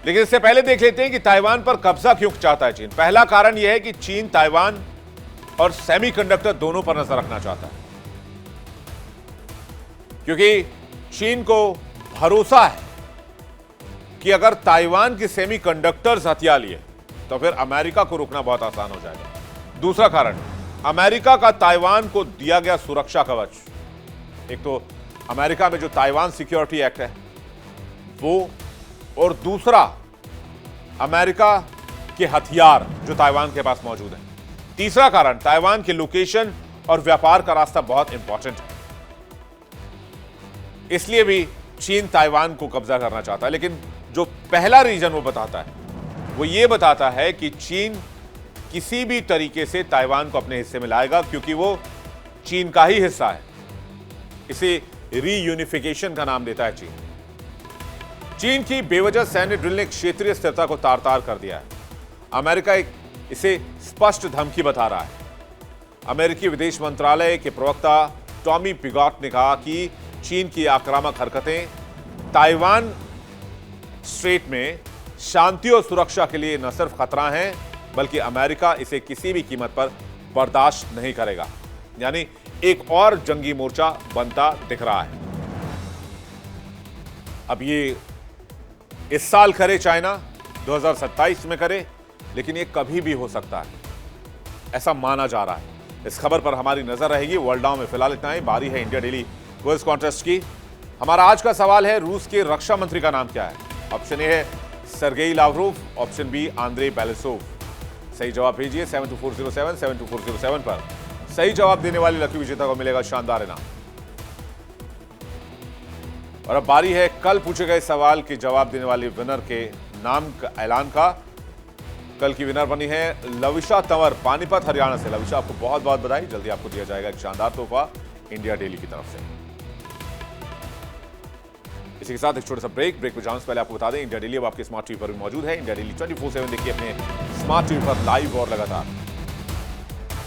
लेकिन इससे पहले देख लेते हैं कि ताइवान पर कब्जा क्यों चाहता है चीन। पहला कारण यह है कि चीन ताइवान और सेमीकंडक्टर दोनों पर नजर रखना चाहता है, क्योंकि चीन को भरोसा है कि अगर ताइवान की सेमीकंडक्टर्स हथिया लिए तो फिर अमेरिका को रोकना बहुत आसान हो जाएगा। दूसरा कारण, अमेरिका का ताइवान को दिया गया सुरक्षा कवच। एक तो अमेरिका में जो ताइवान सिक्योरिटी एक्ट है वो, और दूसरा अमेरिका के हथियार जो ताइवान के पास मौजूद है। तीसरा कारण, ताइवान के लोकेशन और व्यापार का रास्ता बहुत इंपॉर्टेंट है, इसलिए भी चीन ताइवान को कब्जा करना चाहता है। लेकिन जो पहला रीजन वो बताता है वो ये बताता है कि चीन किसी भी तरीके से ताइवान को अपने हिस्से में लाएगा, क्योंकि वो चीन का ही हिस्सा है। इसे रीयूनिफिकेशन का नाम देता है चीन। चीन की बेवजह सैन्य ड्रिल ने क्षेत्रीय स्थिरता को तार तार कर दिया है। अमेरिका इसे स्पष्ट धमकी बता रहा है। अमेरिकी विदेश मंत्रालय के प्रवक्ता टॉमी पिगॉट ने कहा कि चीन की आक्रामक हरकतें ताइवान स्ट्रेट में शांति और सुरक्षा के लिए न सिर्फ खतरा हैं, बल्कि अमेरिका इसे किसी भी कीमत पर बर्दाश्त नहीं करेगा। यानी एक और जंगी मोर्चा बनता दिख रहा है। अब ये इस साल करे चाइना, 2027 में करे, लेकिन ये कभी भी हो सकता है, ऐसा माना जा रहा है। इस खबर पर हमारी नजर रहेगी। वर्ल्ड नाउ में फिलहाल इतना ही। बारी है इंडिया डेली क्विज कॉन्टेस्ट की। हमारा आज का सवाल है, रूस के रक्षा मंत्री का नाम क्या है? ऑप्शन ए है Sergei Lavrov, option B Andrei Belousov. सही जवाब भेजिए 72407 72407 पर। सही जवाब देने वाले लकी विजेता को मिलेगा शानदार इनाम। और अब बारी है कल पूछे गए सवाल के जवाब देने वाले विनर के नाम का ऐलान का। कल की विनर बनी है लविशा तंवर, पानीपत हरियाणा से। लविशा, आपको बहुत बहुत बधाई। जल्दी आपको दिया जाएगा एक शानदार तोहफा इंडिया डेली की तरफ से। इसी के साथ एक छोटा सा ब्रेक में जाने से पहले आपको बता दें, इंडिया डेली अब आपके स्मार्ट टीवी पर भी मौजूद है। इंडिया डेली 24/7 देखिए अपने स्मार्ट टीवी पर लाइव और लगातार।